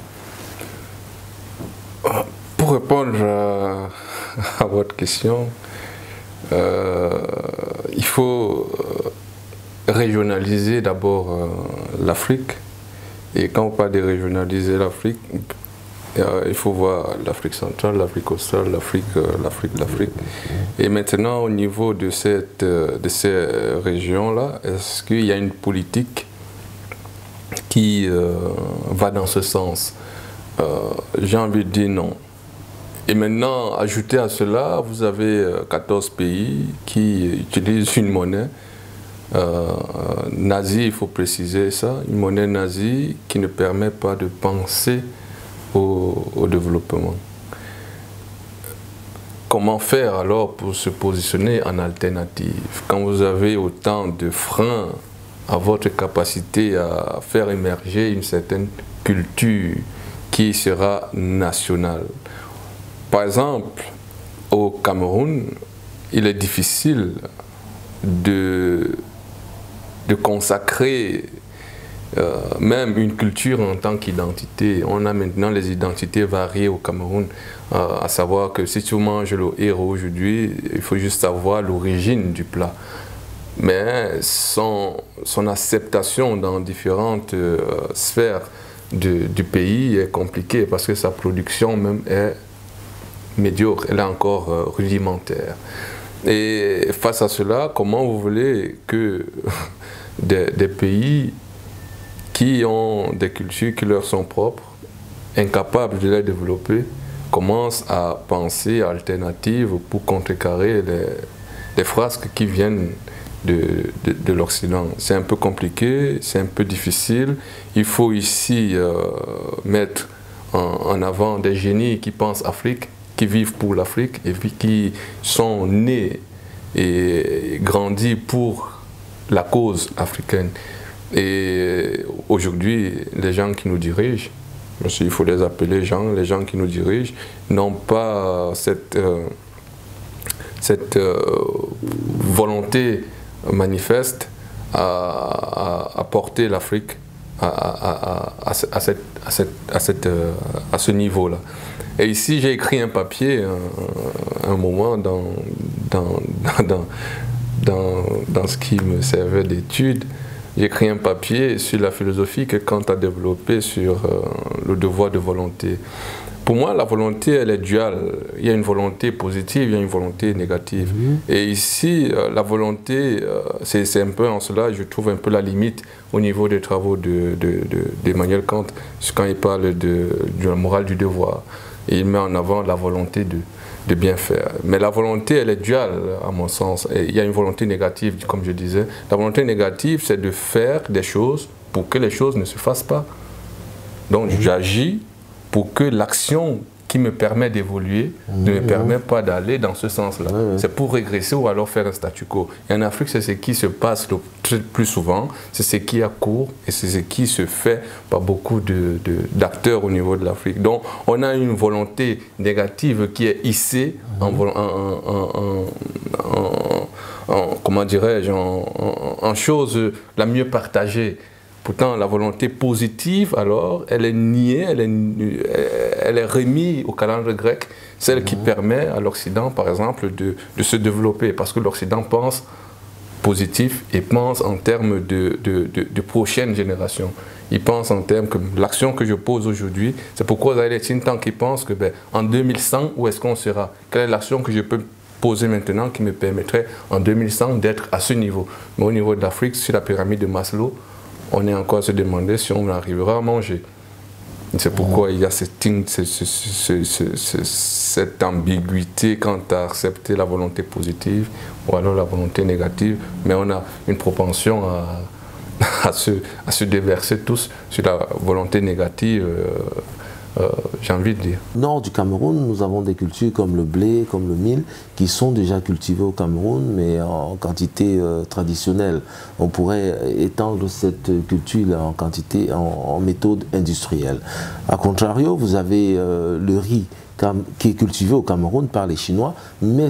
Pour répondre à votre question, il faut régionaliser d'abord l'Afrique. Et quand on parle de régionaliser l'Afrique, il faut voir l'Afrique centrale, l'Afrique australe, l'Afrique. Et maintenant, au niveau de ces régions-là, est-ce qu'il y a une politique qui va dans ce sens? J'ai envie de dire non. Et maintenant, ajouter à cela, vous avez 14 pays qui utilisent une monnaie nazie, il faut préciser ça, une monnaie nazie qui ne permet pas de penser au développement. Comment faire alors pour se positionner en alternative quand vous avez autant de freins à votre capacité à faire émerger une certaine culture qui sera nationale? Par exemple, au Cameroun, il est difficile de consacrer même une culture en tant qu'identité. On a maintenant les identités variées au Cameroun, à savoir que si tu manges le héros aujourd'hui, il faut juste savoir l'origine du plat. Mais son acceptation dans différentes sphères du pays est compliquée parce que sa production même est médiocre, elle est encore rudimentaire. Et face à cela, comment vous voulez que des pays qui ont des cultures qui leur sont propres, incapables de les développer, commencent à penser à alternatives pour contrecarrer les frasques qui viennent de l'Occident. C'est un peu compliqué, c'est un peu difficile. Il faut ici mettre en avant des génies qui pensent Afrique, qui vivent pour l'Afrique et puis qui sont nés et grandis pour la cause africaine. Et aujourd'hui, les gens qui nous dirigent, parce qu'il faut les appeler les gens qui nous dirigent, n'ont pas cette volonté manifeste à porter l'Afrique à ce niveau-là. Et ici, j'ai écrit un papier, un moment, dans ce qui me servait d'étude. J'ai écrit un papier sur la philosophie que Kant a développée sur le devoir de volonté. Pour moi, la volonté, elle est duale. Il y a une volonté positive, il y a une volonté négative. Et ici, la volonté, c'est un peu en cela, je trouve un peu la limite au niveau des travaux d'Emmanuel Kant, quand il parle de la morale du devoir. Et il met en avant la volonté de bien faire. Mais la volonté, elle est duale, à mon sens. Et il y a une volonté négative, comme je disais. La volonté négative, c'est de faire des choses pour que les choses ne se fassent pas. Donc, j'agis pour que l'action qui me permet d'évoluer ne me permet pas d'aller dans ce sens-là. C'est pour régresser ou alors faire un statu quo. Et en Afrique, c'est ce qui se passe le plus souvent, c'est ce qui a cours et c'est ce qui se fait par beaucoup d'acteurs au niveau de l'Afrique. Donc, on a une volonté négative qui est hissée comment dirais-je, en chose la mieux partagée. Pourtant, la volonté positive, alors, elle est niée, elle est remise au calendrier grec, celle qui permet à l'Occident, par exemple, de se développer. Parce que l'Occident pense positif et pense en termes de prochaine génération. Il pense en termes que l'action que je pose aujourd'hui, c'est pourquoi Zahir Tintan qui pense que en 2100, où est-ce qu'on sera? Quelle est l'action que je peux poser maintenant qui me permettrait en 2100 d'être à ce niveau? Mais au niveau de l'Afrique, sur la pyramide de Maslow, on est encore à se demander si on arrivera à manger. C'est pourquoi il y a cette ambiguïté quant à accepter la volonté positive ou alors la volonté négative, mais on a une propension à se déverser tous sur la volonté négative, j'ai envie de dire. Au nord du Cameroun, nous avons des cultures comme le blé, comme le mil, qui sont déjà cultivées au Cameroun, mais en quantité traditionnelle. On pourrait étendre cette culture en quantité, en méthode industrielle. A contrario, vous avez le riz qui est cultivé au Cameroun par les Chinois, mais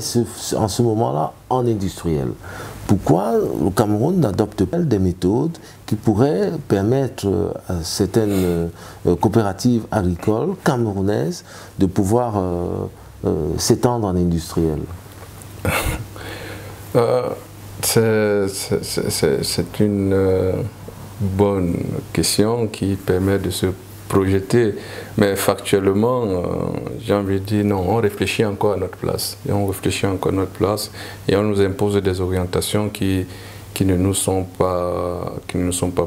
en ce moment-là en industriel. Pourquoi le Cameroun n'adopte pas des méthodes qui pourraient permettre à certaines coopératives agricoles camerounaises de pouvoir s'étendre en industriel? C'est une bonne question qui permet de se projeter, mais factuellement, j'ai envie de dire non, on réfléchit encore à notre place. Et on réfléchit encore à notre place et on nous impose des orientations qui ne nous sont pas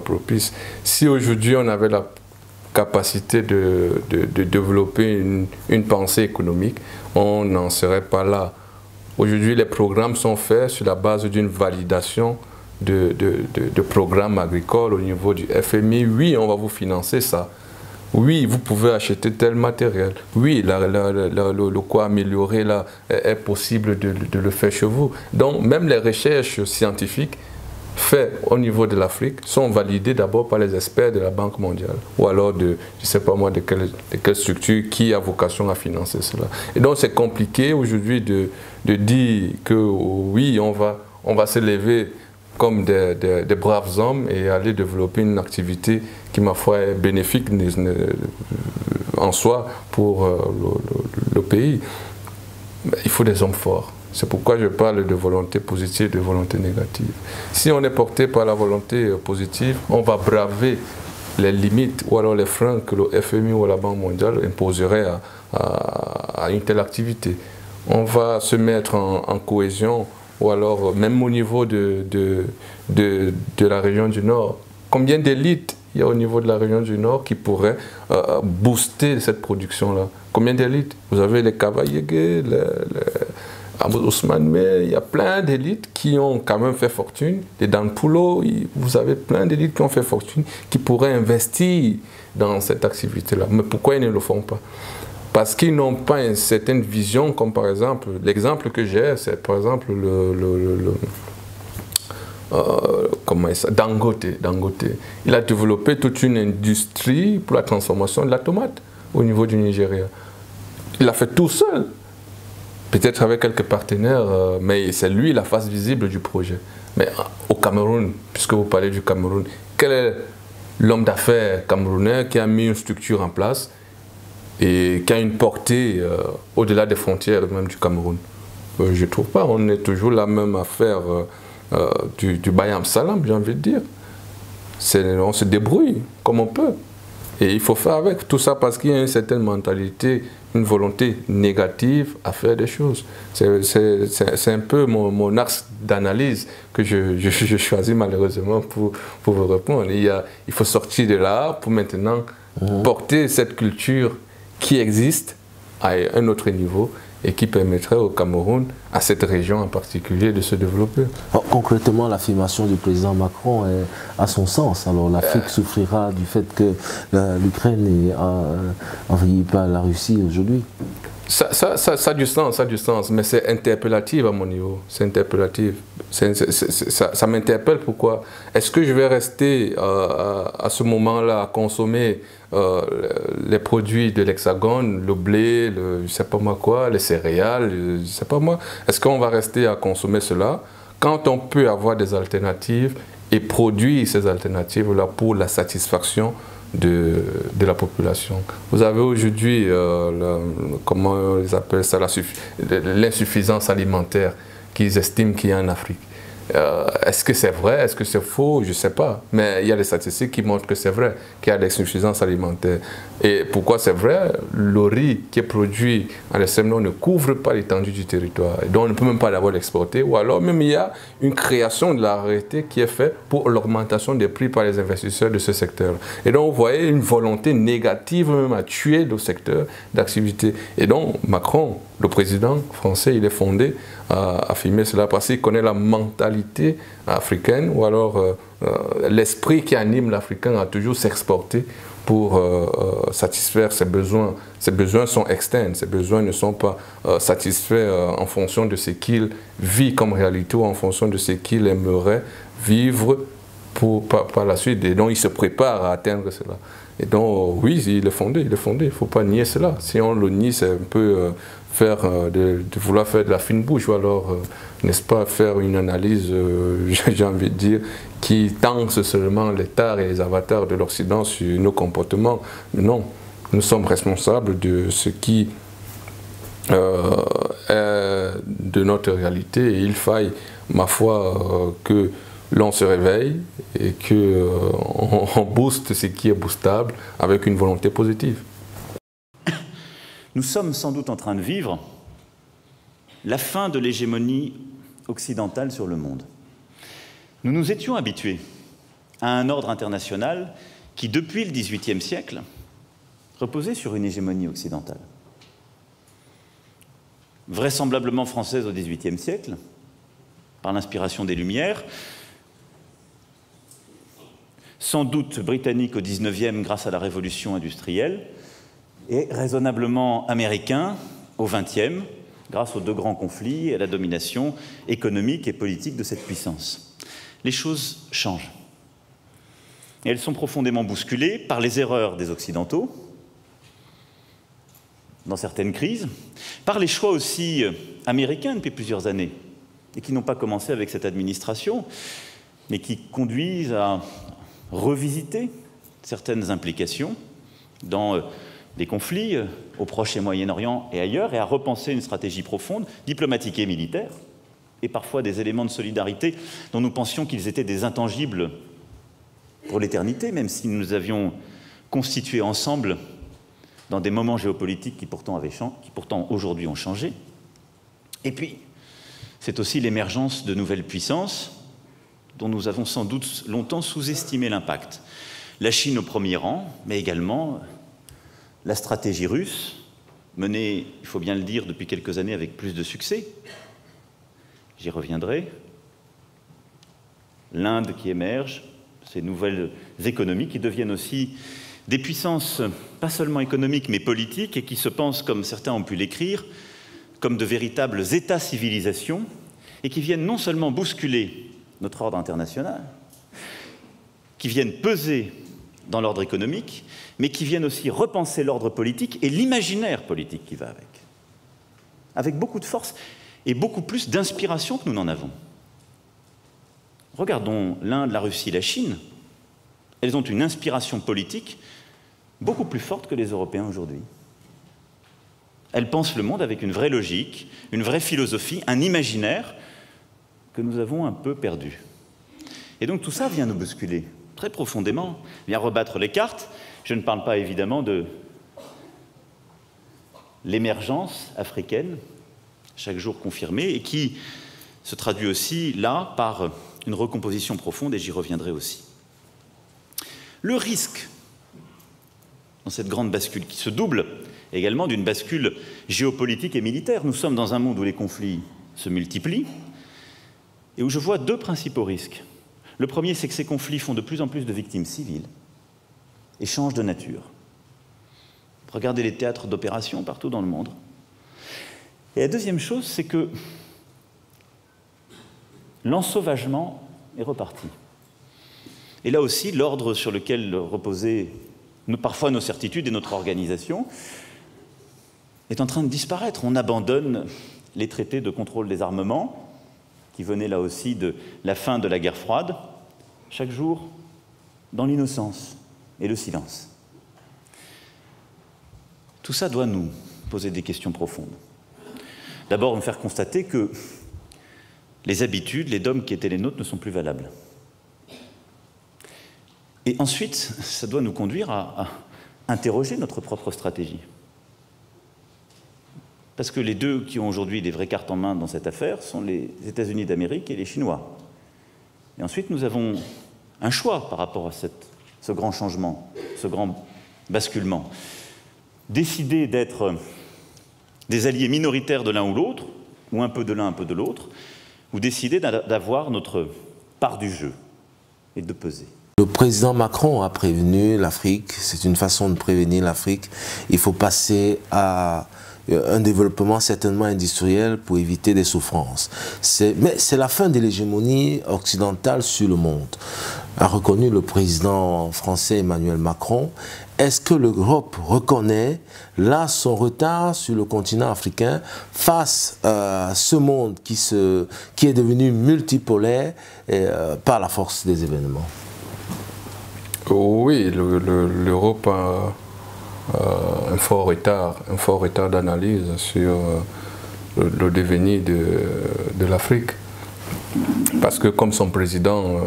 propices. Si aujourd'hui on avait la capacité de développer une pensée économique, on n'en serait pas là. Aujourd'hui, les programmes sont faits sur la base d'une validation de programmes agricoles au niveau du FMI. Oui, on va vous financer ça. Oui, vous pouvez acheter tel matériel. Oui, le quoi améliorer là est possible de le faire chez vous. Donc, même les recherches scientifiques faites au niveau de l'Afrique sont validées d'abord par les experts de la Banque mondiale ou alors je ne sais pas moi, de quelle structure qui a vocation à financer cela. Et donc, c'est compliqué aujourd'hui de dire que oui, on va se lever comme des braves hommes et aller développer une activité qui, ma foi, est bénéfique en soi pour le pays. Il faut des hommes forts. C'est pourquoi je parle de volonté positive et de volonté négative. Si on est porté par la volonté positive, on va braver les limites ou alors les freins que le FMI ou la Banque mondiale imposerait à une telle activité. On va se mettre en cohésion ou alors même au niveau de la région du Nord. Combien d'élites il y a au niveau de la région du Nord qui pourraient booster cette production-là? Combien d'élites? Vous avez les Kavayegué, Mahmoud Ousmane, mais il y a plein d'élites qui ont quand même fait fortune. Les Dan Poulo, vous avez plein d'élites qui ont fait fortune, qui pourraient investir dans cette activité-là. Mais pourquoi ils ne le font pas? Parce qu'ils n'ont pas une certaine vision, comme par exemple, l'exemple que j'ai, c'est par exemple comment est ça? Dangote. Il a développé toute une industrie pour la transformation de la tomate au niveau du Nigeria. Il l'a fait tout seul. Peut-être avec quelques partenaires, mais c'est lui la face visible du projet. Mais au Cameroun, puisque vous parlez du Cameroun, quel est l'homme d'affaires camerounais qui a mis une structure en place et qui a une portée au-delà des frontières même du Cameroun? Je ne trouve pas. On est toujours la même affaire du Bayam Salam, j'ai envie de dire. On se débrouille comme on peut. Et il faut faire avec tout ça parce qu'il y a une certaine mentalité, une volonté négative à faire des choses. C'est un peu mon axe d'analyse que je choisis malheureusement pour vous répondre. Il faut sortir de là pour maintenant porter cette culture qui existe à un autre niveau et qui permettrait au Cameroun, à cette région en particulier, de se développer. Alors, concrètement, l'affirmation du président Macron a son sens. Alors l'Afrique souffrira du fait que l'Ukraine n'est envahie par la Russie aujourd'hui. Ça a du sens, mais c'est interpellatif à mon niveau. C'est interpellatif. Ça m'interpelle. Pourquoi? Est-ce que je vais rester à ce moment-là à consommer les produits de l'Hexagone, le blé, je ne sais pas moi quoi, les céréales, je ne sais pas moi? Est-ce qu'on va rester à consommer cela quand on peut avoir des alternatives et produire ces alternatives-là pour la satisfaction de la population? Vous avez aujourd'hui, comment ils appellent ça, l'insuffisance alimentaire qu'ils estiment qu'il y a en Afrique. Est-ce que c'est vrai? Est-ce que c'est faux? Je ne sais pas. Mais il y a des statistiques qui montrent que c'est vrai, qu'il y a l'insuffisance alimentaire. Et pourquoi c'est vrai? Le riz qui est produit en SMNO ne couvre pas l'étendue du territoire. Et donc on ne peut même pas d'abord l'exporter. Ou alors même il y a une création de la rareté qui est faite pour l'augmentation des prix par les investisseurs de ce secteur. Et donc vous voyez une volonté négative même à tuer le secteur d'activité. Et donc Macron, le président français, il est fondé à affirmer cela parce qu'il connaît la mentalité africaine ou alors l'esprit qui anime l'Africain à toujours s'exporter pour satisfaire ses besoins. Ses besoins sont externes, ses besoins ne sont pas satisfaits en fonction de ce qu'il vit comme réalité ou en fonction de ce qu'il aimerait vivre par la suite. Et donc il se prépare à atteindre cela. Et donc oui, il est fondé, il ne faut pas nier cela. Si on le nie, c'est un peu de vouloir faire de la fine bouche, ou alors, n'est-ce pas, faire une analyse, j'ai envie de dire, qui tense seulement les tares et les avatars de l'Occident sur nos comportements. Non, nous sommes responsables de ce qui est de notre réalité et il faille, ma foi, que l'on se réveille et qu'on booste ce qui est boostable avec une volonté positive. Nous sommes sans doute en train de vivre la fin de l'hégémonie occidentale sur le monde. Nous nous étions habitués à un ordre international qui, depuis le XVIIIe siècle, reposait sur une hégémonie occidentale. Vraisemblablement française au XVIIIe siècle, par l'inspiration des Lumières, sans doute britannique au XIXe grâce à la révolution industrielle, et raisonnablement américain au XXe, grâce aux deux grands conflits et à la domination économique et politique de cette puissance. Les choses changent. Et elles sont profondément bousculées par les erreurs des Occidentaux, dans certaines crises, par les choix aussi américains depuis plusieurs années, et qui n'ont pas commencé avec cette administration, mais qui conduisent à revisiter certaines implications dans des conflits au Proche et Moyen-Orient et ailleurs, et à repenser une stratégie profonde, diplomatique et militaire, et parfois des éléments de solidarité dont nous pensions qu'ils étaient des intangibles pour l'éternité, même si nous avions constitué ensemble dans des moments géopolitiques qui pourtant aujourd'hui ont changé. Et puis, c'est aussi l'émergence de nouvelles puissances dont nous avons sans doute longtemps sous-estimé l'impact. La Chine au premier rang, mais également la stratégie russe, menée, il faut bien le dire, depuis quelques années avec plus de succès, j'y reviendrai, l'Inde qui émerge, ces nouvelles économies qui deviennent aussi des puissances, pas seulement économiques, mais politiques, et qui se pensent, comme certains ont pu l'écrire, comme de véritables États-civilisations, et qui viennent non seulement bousculer notre ordre international, qui viennent peser dans l'ordre économique, mais qui viennent aussi repenser l'ordre politique et l'imaginaire politique qui va avec beaucoup de force et beaucoup plus d'inspiration que nous n'en avons. Regardons l'Inde, la Russie, la Chine. Elles ont une inspiration politique beaucoup plus forte que les Européens aujourd'hui. Elles pensent le monde avec une vraie logique, une vraie philosophie, un imaginaire que nous avons un peu perdu. Et donc tout ça vient nous bousculer très profondément, vient rebattre les cartes. Je ne parle pas évidemment de l'émergence africaine, chaque jour confirmée, et qui se traduit aussi là par une recomposition profonde, et j'y reviendrai aussi. Le risque dans cette grande bascule qui se double également d'une bascule géopolitique et militaire. Nous sommes dans un monde où les conflits se multiplient et où je vois deux principaux risques. Le premier, c'est que ces conflits font de plus en plus de victimes civiles et changent de nature. Regardez les théâtres d'opération partout dans le monde. Et la deuxième chose, c'est que l'ensauvagement est reparti. Et là aussi, l'ordre sur lequel reposaient parfois nos certitudes et notre organisation est en train de disparaître. On abandonne les traités de contrôle des armements, qui venaient là aussi de la fin de la guerre froide, chaque jour dans l'innocence et le silence. Tout ça doit nous poser des questions profondes. D'abord, nous faire constater que les habitudes, les dogmes qui étaient les nôtres ne sont plus valables. Et ensuite, ça doit nous conduire à interroger notre propre stratégie. Parce que les deux qui ont aujourd'hui des vraies cartes en main dans cette affaire sont les États-Unis d'Amérique et les Chinois. Et ensuite, nous avons un choix par rapport à ce grand changement, ce grand basculement. Décider d'être des alliés minoritaires de l'un ou l'autre, ou un peu de l'un, un peu de l'autre, ou décider d'avoir notre part du jeu et de peser. Le président Macron a prévenu l'Afrique, c'est une façon de prévenir l'Afrique. Il faut passer à un développement certainement industriel pour éviter des souffrances. Mais c'est la fin de l'hégémonie occidentale sur le monde, a reconnu le président français Emmanuel Macron. Est-ce que l'Europe reconnaît là son retard sur le continent africain face à ce monde qui est devenu multipolaire par la force des événements? Oui, l'Europe a un fort retard d'analyse sur le devenir de l'Afrique. Parce que comme son président,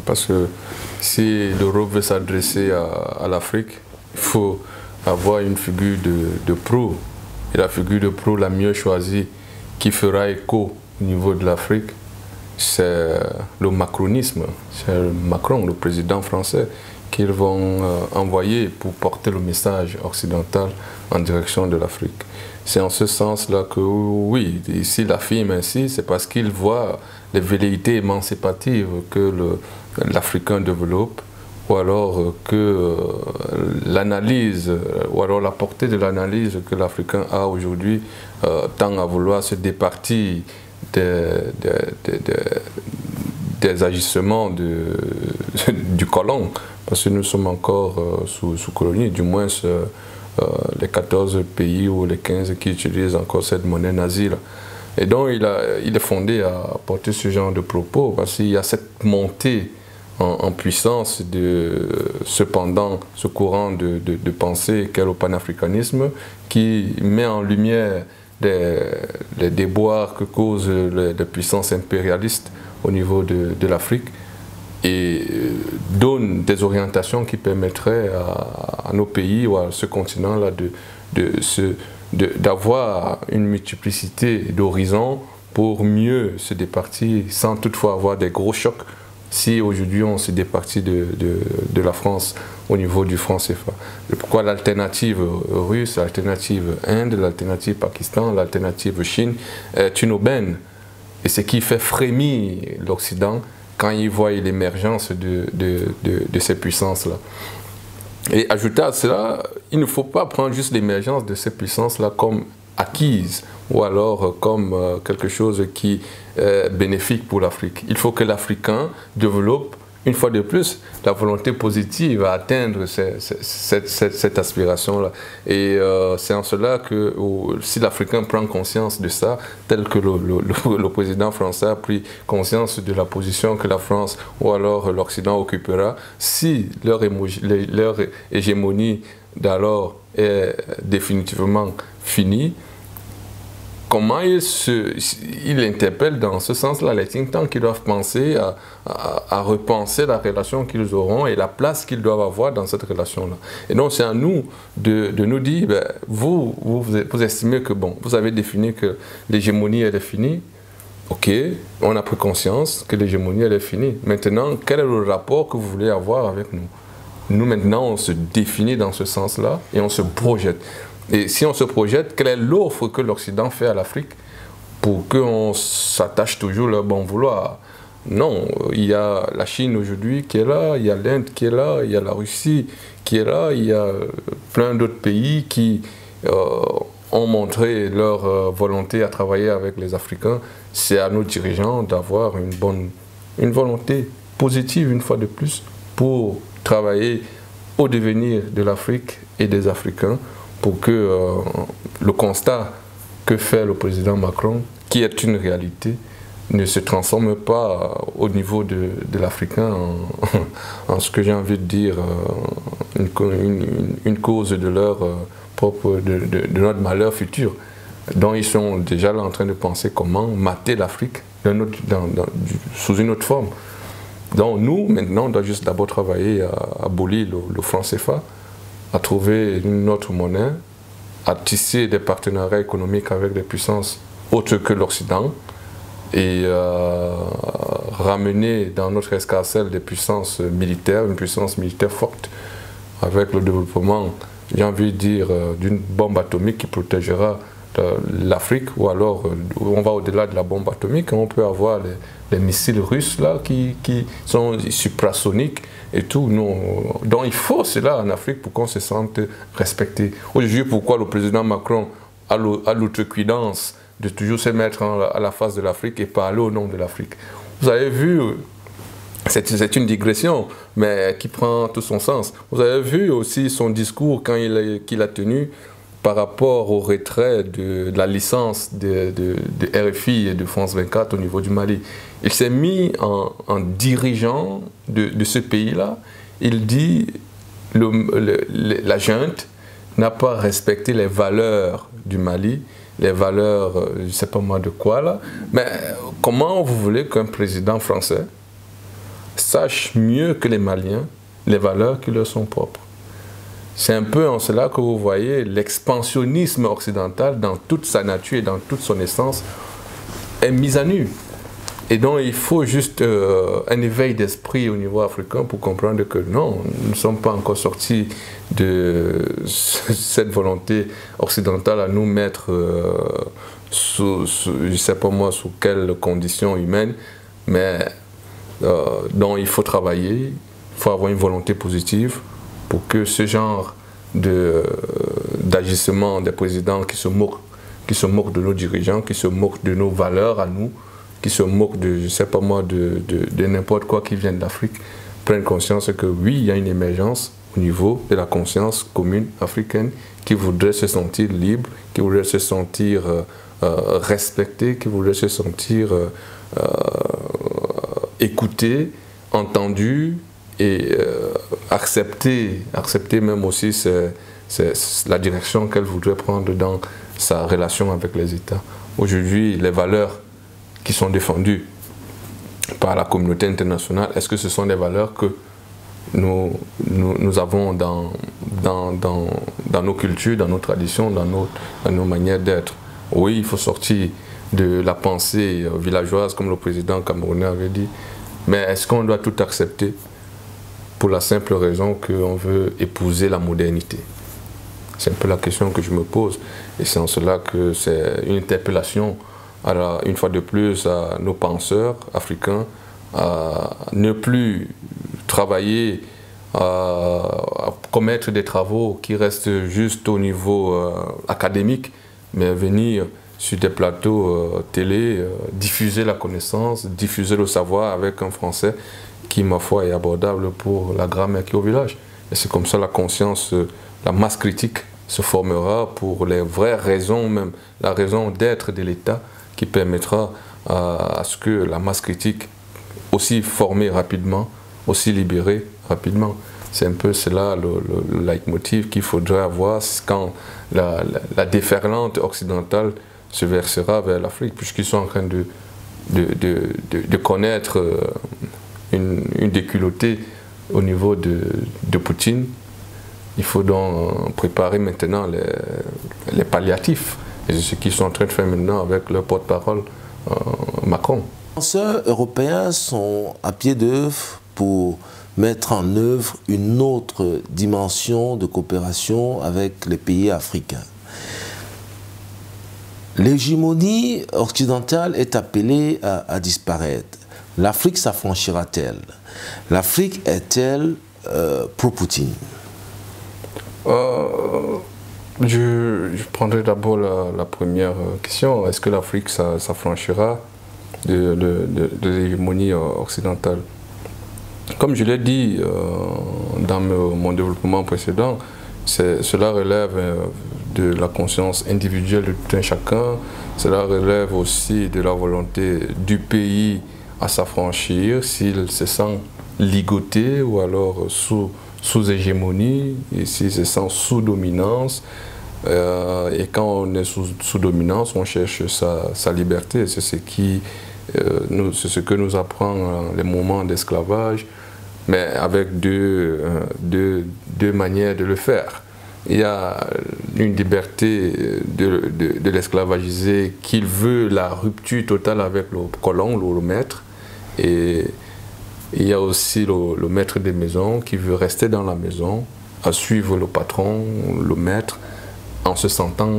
parce que si l'Europe veut s'adresser à l'Afrique, il faut avoir une figure de proue. Et la figure de proue la mieux choisie qui fera écho au niveau de l'Afrique, c'est le macronisme, c'est Macron, le président français, qu'ils vont envoyer pour porter le message occidental en direction de l'Afrique. C'est en ce sens-là que, oui, s'il affirme ainsi, c'est parce qu'il voit les velléités émancipatives que l'Africain développe, ou alors que l'analyse, ou alors la portée de l'analyse que l'Africain a aujourd'hui tend à vouloir se départir des agissements du colon, parce que nous sommes encore sous colonie, du moins les 14 pays ou les 15 qui utilisent encore cette monnaie nazie là. Et donc il est fondé à porter ce genre de propos, parce qu'il y a cette montée en puissance de cependant ce courant de pensée qu'est le panafricanisme, qui met en lumière les déboires que causent les puissances impérialistes au niveau de l'Afrique, et donne des orientations qui permettraient à nos pays ou à ce continent-là d'avoir une multiplicité d'horizons pour mieux se départir sans toutefois avoir des gros chocs si aujourd'hui on se départit de la France au niveau du franc CFA. Pourquoi l'alternative russe, l'alternative Inde, l'alternative Pakistan, l'alternative Chine est une aubaine. Et ce qui fait frémir l'Occident quand il voit l'émergence de ces puissances-là. Et ajouter à cela, il ne faut pas prendre juste l'émergence de ces puissances-là comme acquise ou alors comme quelque chose qui est bénéfique pour l'Afrique. Il faut que l'Africain développe une fois de plus la volonté positive à atteindre cette aspiration-là. Et c'est en cela que si l'Africain prend conscience de ça, tel que le président français a pris conscience de la position que la France ou alors l'Occident occupera, si leur hégémonie d'alors est définitivement finie, comment il interpelle dans ce sens-là les think tanks qui doivent penser à repenser la relation qu'ils auront et la place qu'ils doivent avoir dans cette relation-là. Et donc c'est à nous de nous dire, ben, vous estimez que bon, vous avez défini que l'hégémonie elle est finie, ok, on a pris conscience que l'hégémonie elle est finie. Maintenant, quel est le rapport que vous voulez avoir avec nous? Nous maintenant on se définit dans ce sens-là et on se projette. Et si on se projette, quelle est l'offre que l'Occident fait à l'Afrique pour qu'on s'attache toujours le bon vouloir? Non, il y a la Chine aujourd'hui qui est là, il y a l'Inde qui est là, il y a la Russie qui est là, il y a plein d'autres pays qui ont montré leur volonté à travailler avec les Africains. C'est à nos dirigeants d'avoir une volonté positive une fois de plus pour travailler au devenir de l'Afrique et des Africains, pour que le constat que fait le président Macron, qui est une réalité, ne se transforme pas au niveau de l'Africain en ce que j'ai envie de dire une cause de leur propre, de notre malheur futur. Donc ils sont déjà là en train de penser comment mater l'Afrique sous une autre forme. Donc nous, maintenant, on doit juste d'abord travailler à abolir le franc CFA, à trouver une autre monnaie, à tisser des partenariats économiques avec des puissances autres que l'Occident et ramener dans notre escarcelle des puissances militaires, une puissance militaire forte avec le développement, j'ai envie de dire, d'une bombe atomique qui protégera l'Afrique, ou alors on va au-delà de la bombe atomique, on peut avoir les missiles russes là qui sont suprasoniques et tout. Donc il faut cela en Afrique pour qu'on se sente respecté. Aujourd'hui, pourquoi le président Macron a l'outrecuidance de toujours se mettre à la face de l'Afrique et parler au nom de l'Afrique? Vous avez vu, c'est une digression, mais qui prend tout son sens. Vous avez vu aussi son discours qu'il a tenu par rapport au retrait de la licence de RFI et de France 24 au niveau du Mali. Il s'est mis en dirigeant de ce pays-là. Il dit la junte n'a pas respecté les valeurs du Mali, les valeurs, je ne sais pas moi de quoi là, mais comment vous voulez qu'un président français sache mieux que les Maliens les valeurs qui leur sont propres? C'est un peu en cela que vous voyez l'expansionnisme occidental dans toute sa nature et dans toute son essence est mis à nu. Et donc il faut juste un éveil d'esprit au niveau africain pour comprendre que non, nous ne sommes pas encore sortis de cette volonté occidentale à nous mettre je ne sais pas moi sous quelles conditions humaines, mais donc il faut travailler, il faut avoir une volonté positive pour que ce genre d'agissement des présidents qui se moquent de nos dirigeants, qui se moquent de nos valeurs à nous, qui se moquent de, je ne sais pas moi, de n'importe quoi qui vient d'Afrique, prennent conscience que oui, il y a une émergence au niveau de la conscience commune africaine qui voudrait se sentir libre, qui voudrait se sentir respecté, qui voudrait se sentir écouté, entendu, et accepter même aussi la direction qu'elle voudrait prendre dans sa relation avec les États. Aujourd'hui, les valeurs qui sont défendues par la communauté internationale, est-ce que ce sont des valeurs que nous avons dans nos cultures, dans nos traditions, dans nos manières d'être? Oui, il faut sortir de la pensée villageoise, comme le président camerounais avait dit, mais est-ce qu'on doit tout accepter pour la simple raison qu'on veut épouser la modernité? C'est un peu la question que je me pose, et c'est en cela que c'est une interpellation une fois de plus à nos penseurs africains à ne plus travailler à commettre des travaux qui restent juste au niveau académique, mais venir sur des plateaux télé, diffuser la connaissance, diffuser le savoir avec un français qui, ma foi, est abordable pour la grammaire qui est au village. Et c'est comme ça la conscience, la masse critique se formera pour les vraies raisons même, la raison d'être de l'État qui permettra à ce que la masse critique, aussi formée rapidement, aussi libérée rapidement. C'est un peu cela le leitmotiv qu'il faudrait avoir quand la déferlante occidentale se versera vers l'Afrique, puisqu'ils sont en train de connaître une déculottée au niveau de Poutine. Il faut donc préparer maintenant les palliatifs. Et c'est ce qu'ils sont en train de faire maintenant avec leur porte-parole Macron. Les penseurs européens sont à pied d'œuvre pour mettre en œuvre une autre dimension de coopération avec les pays africains. L'hégémonie occidentale est appelée à disparaître. L'Afrique s'affranchira-t-elle? L'Afrique est-elle pro-Poutine? Je prendrai d'abord la première question. Est-ce que l'Afrique s'affranchira de l'hégémonie occidentale? Comme je l'ai dit dans mon développement précédent, cela relève de la conscience individuelle de tout un chacun, cela relève aussi de la volonté du pays à s'affranchir s'il se sent ligoté ou alors sous hégémonie, et s'il se sent sous dominance. Et quand on est sous dominance, on cherche sa liberté. C'est ce que nous apprend les moments d'esclavage, mais avec deux manières de le faire. Il y a une liberté de l'esclavagisé qui veut la rupture totale avec le colon, le maître, et il y a aussi le maître des maisons qui veut rester dans la maison, à suivre le patron, le maître, en se sentant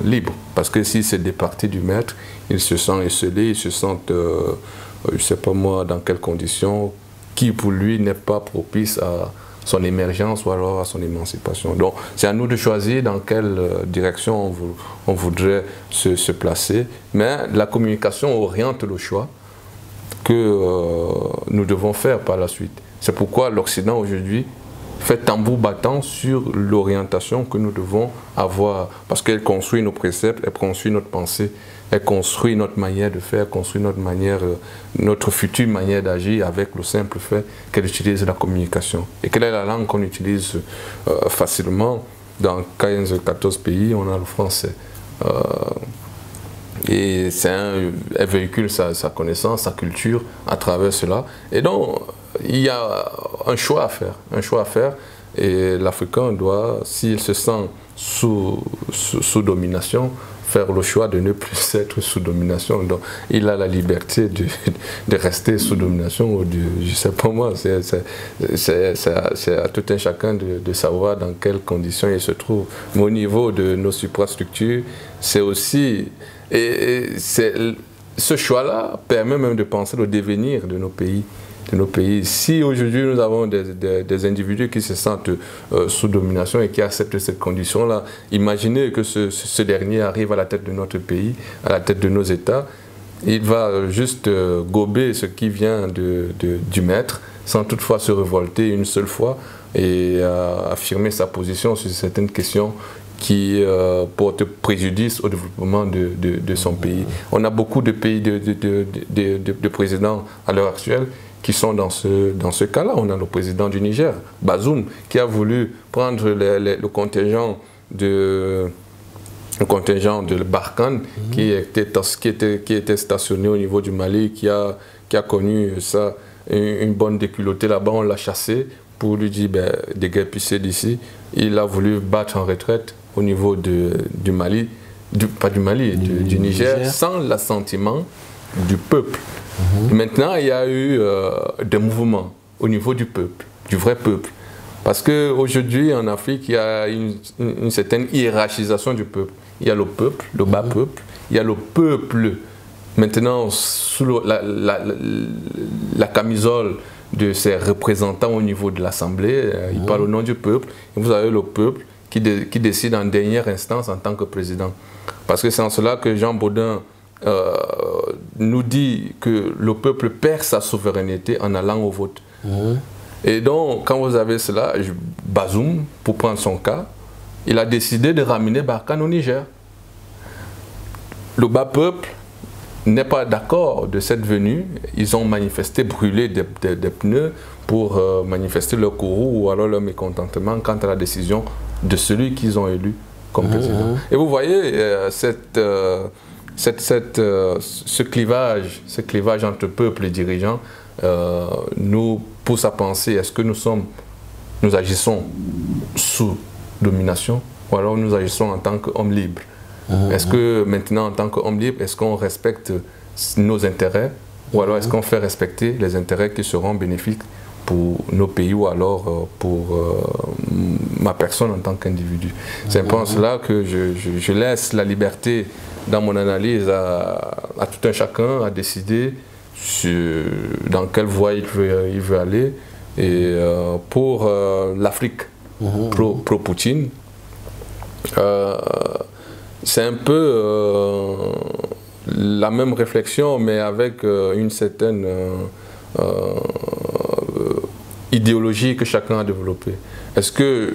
libre. Parce que s'il se départit du maître, il se sent esselé, il se sent, je ne sais pas moi dans quelles conditions, qui pour lui n'est pas propice à son émergence ou alors à son émancipation. Donc c'est à nous de choisir dans quelle direction on voudrait se placer, mais la communication oriente le choix que nous devons faire par la suite. C'est pourquoi l'Occident aujourd'hui fait tambour battant sur l'orientation que nous devons avoir, parce qu'elle construit nos préceptes, elle construit notre pensée, elle construit notre manière de faire, elle construit notre future manière d'agir avec le simple fait qu'elle utilise la communication. Et quelle est la langue qu'on utilise facilement? Dans 15-14 pays, on a le français. Et elle véhicule sa connaissance, sa culture à travers cela. Et donc, il y a un choix à faire, et l'Africain doit, s'il se sent sous domination, faire le choix de ne plus être sous domination. Donc, il a la liberté de rester sous domination, ou je ne sais pas moi, c'est à tout un chacun de savoir dans quelles conditions il se trouve. Mais au niveau de nos suprastructures, c'est aussi... ce choix-là permet même de penser au devenir de nos pays. Si aujourd'hui nous avons des individus qui se sentent sous domination et qui acceptent cette condition-là, imaginez que ce dernier arrive à la tête de notre pays, à la tête de nos États, il va juste gober ce qui vient du maître, sans toutefois se révolter une seule fois et affirmer sa position sur certaines questions qui portent préjudice au développement de son pays. On a beaucoup de pays, de présidents à l'heure actuelle qui sont dans ce cas-là. On a le président du Niger, Bazoum, qui a voulu prendre le contingent de Barkhane, qui était stationné au niveau du Mali, qui a connu ça, une bonne déculottée là-bas. On l'a chassé pour lui dire déguerpissez d'ici. Il a voulu battre en retraite au niveau du Mali, du Niger, sans l'assentiment du peuple. Et maintenant, il y a eu des mouvements au niveau du peuple, du vrai peuple. Parce qu'aujourd'hui, en Afrique, il y a une certaine hiérarchisation du peuple. Il y a le peuple, le bas peuple, il y a le peuple maintenant sous la camisole de ses représentants au niveau de l'Assemblée, il parle au nom du peuple, et vous avez le peuple qui décide en dernière instance en tant que président. Parce que c'est en cela que Jean Bodin nous dit que le peuple perd sa souveraineté en allant au vote. Et donc, quand vous avez cela, Bazoum, pour prendre son cas, il a décidé de ramener Barkhane au Niger. Le bas peuple n'est pas d'accord de cette venue. Ils ont manifesté, brûlé des pneus pour manifester leur courroux ou alors leur mécontentement quant à la décision de celui qu'ils ont élu comme président. Et vous voyez ce clivage entre peuple et dirigeants nous pousse à penser, est-ce que nous agissons sous domination ou alors nous agissons en tant qu'hommes libres? Est-ce que maintenant, en tant qu'homme libre, est-ce qu'on respecte nos intérêts ou alors est-ce qu'on fait respecter les intérêts qui seront bénéfiques pour nos pays ou alors pour ma personne en tant qu'individu? C'est un peu en cela que je laisse la liberté dans mon analyse à tout un chacun à décider dans quelle voie il veut aller. Et pour l'Afrique pro-Poutine, c'est un peu la même réflexion, mais avec une certaine idéologie que chacun a développée. Est-ce que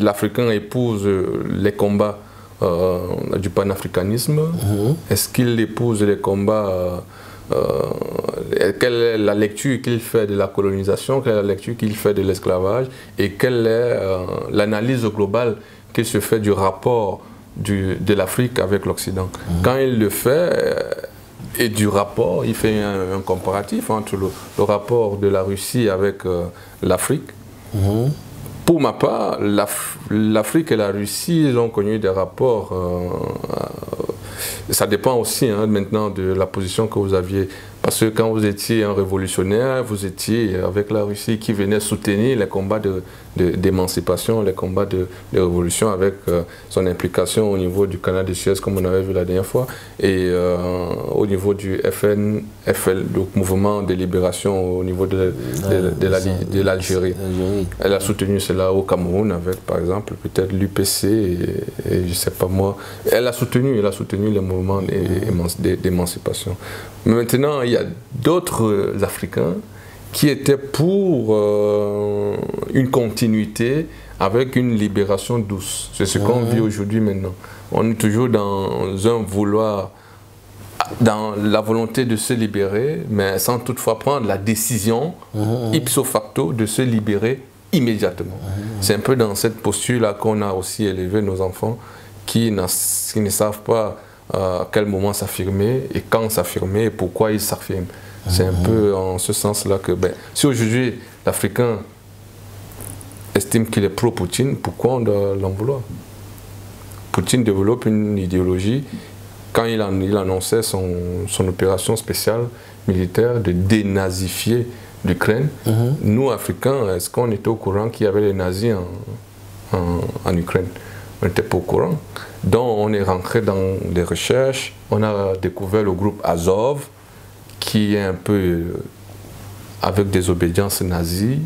l'Africain épouse les combats du panafricanisme? Est-ce qu'il épouse les combats quelle est la lecture qu'il fait de la colonisation, quelle est la lecture qu'il fait de l'esclavage et quelle est l'analyse globale qu'il se fait du rapport de l'Afrique avec l'Occident? Quand il le fait, et du rapport, il fait un comparatif entre le rapport de la Russie avec l'Afrique. Pour ma part, l'Afrique et la Russie, ils ont connu des rapports. Ça dépend aussi maintenant de la position que vous aviez. Parce que quand vous étiez un révolutionnaire, vous étiez avec la Russie qui venait soutenir les combats d'émancipation, les combats de révolution avec son implication au niveau du canal de Suez, comme on avait vu la dernière fois, et au niveau du FL, le mouvement de libération au niveau de l'Algérie. Elle a soutenu cela au Cameroun avec, par exemple, peut-être l'UPC et je ne sais pas moi. Elle a soutenu les mouvements d'émancipation. Mais maintenant, il y a d'autres Africains qui étaient pour une continuité avec une libération douce. C'est ce qu'on vit aujourd'hui maintenant. On est toujours dans un vouloir, dans la volonté de se libérer, mais sans toutefois prendre la décision ipso facto de se libérer immédiatement. C'est un peu dans cette posture-là qu'on a aussi élevé nos enfants qui ne savent pas à quel moment s'affirmer et quand s'affirmer et pourquoi ils s'affirment. C'est un peu en ce sens-là que, si aujourd'hui l'Africain estime qu'il est pro-Poutine, pourquoi on doit l'en vouloir? Poutine développe une idéologie. Quand il annonçait son opération spéciale militaire de dénazifier l'Ukraine, nous, Africains, est-ce qu'on était au courant qu'il y avait les nazis en Ukraine? On n'était pas au courant. Donc on est rentré dans les recherches, on a découvert le groupe Azov, qui est un peu avec des obédiences nazies,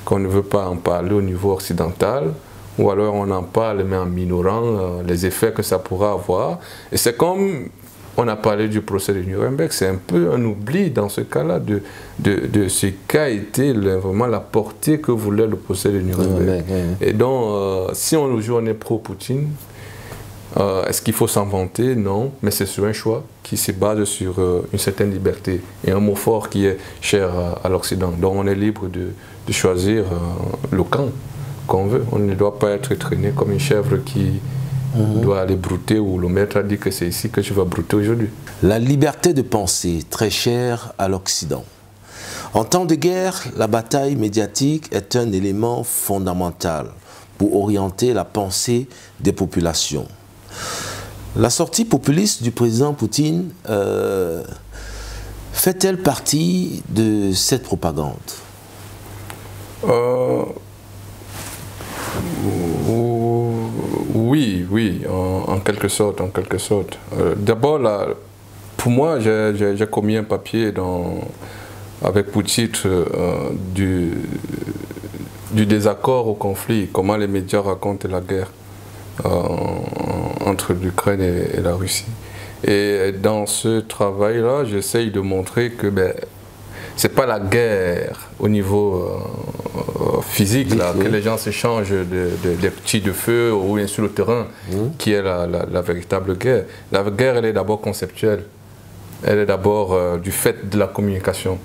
qu'on ne veut pas en parler au niveau occidental, ou alors on en parle mais en minorant les effets que ça pourra avoir. Et c'est comme on a parlé du procès de Nuremberg, c'est un peu un oubli dans ce cas-là de ce qu'a été vraiment la portée que voulait le procès de Nuremberg. Et donc, si aujourd'hui on est pro-Poutine, est-ce qu'il faut s'en vanter? Non, mais c'est sur un choix qui se base sur une certaine liberté et un mot fort qui est cher à l'Occident. Donc on est libre de choisir le camp qu'on veut. On ne doit pas être traîné comme une chèvre qui doit aller brouter ou le maître a dit que c'est ici que tu vas brouter aujourd'hui. La liberté de penser, très chère à l'Occident. En temps de guerre, la bataille médiatique est un élément fondamental pour orienter la pensée des populations. La sortie populiste du président Poutine fait-elle partie de cette propagande? Oui, en quelque sorte, D'abord, pour moi, j'ai commis un papier avec pour titre du désaccord au conflit, comment les médias racontent la guerre entre l'Ukraine et la Russie. Et dans ce travail-là, j'essaye de montrer que ce n'est pas la guerre au niveau physique, là, que les gens s'échangent des petits de feu ou bien sur le terrain, qui est la véritable guerre. La guerre, elle est d'abord conceptuelle. Elle est d'abord du fait de la communication.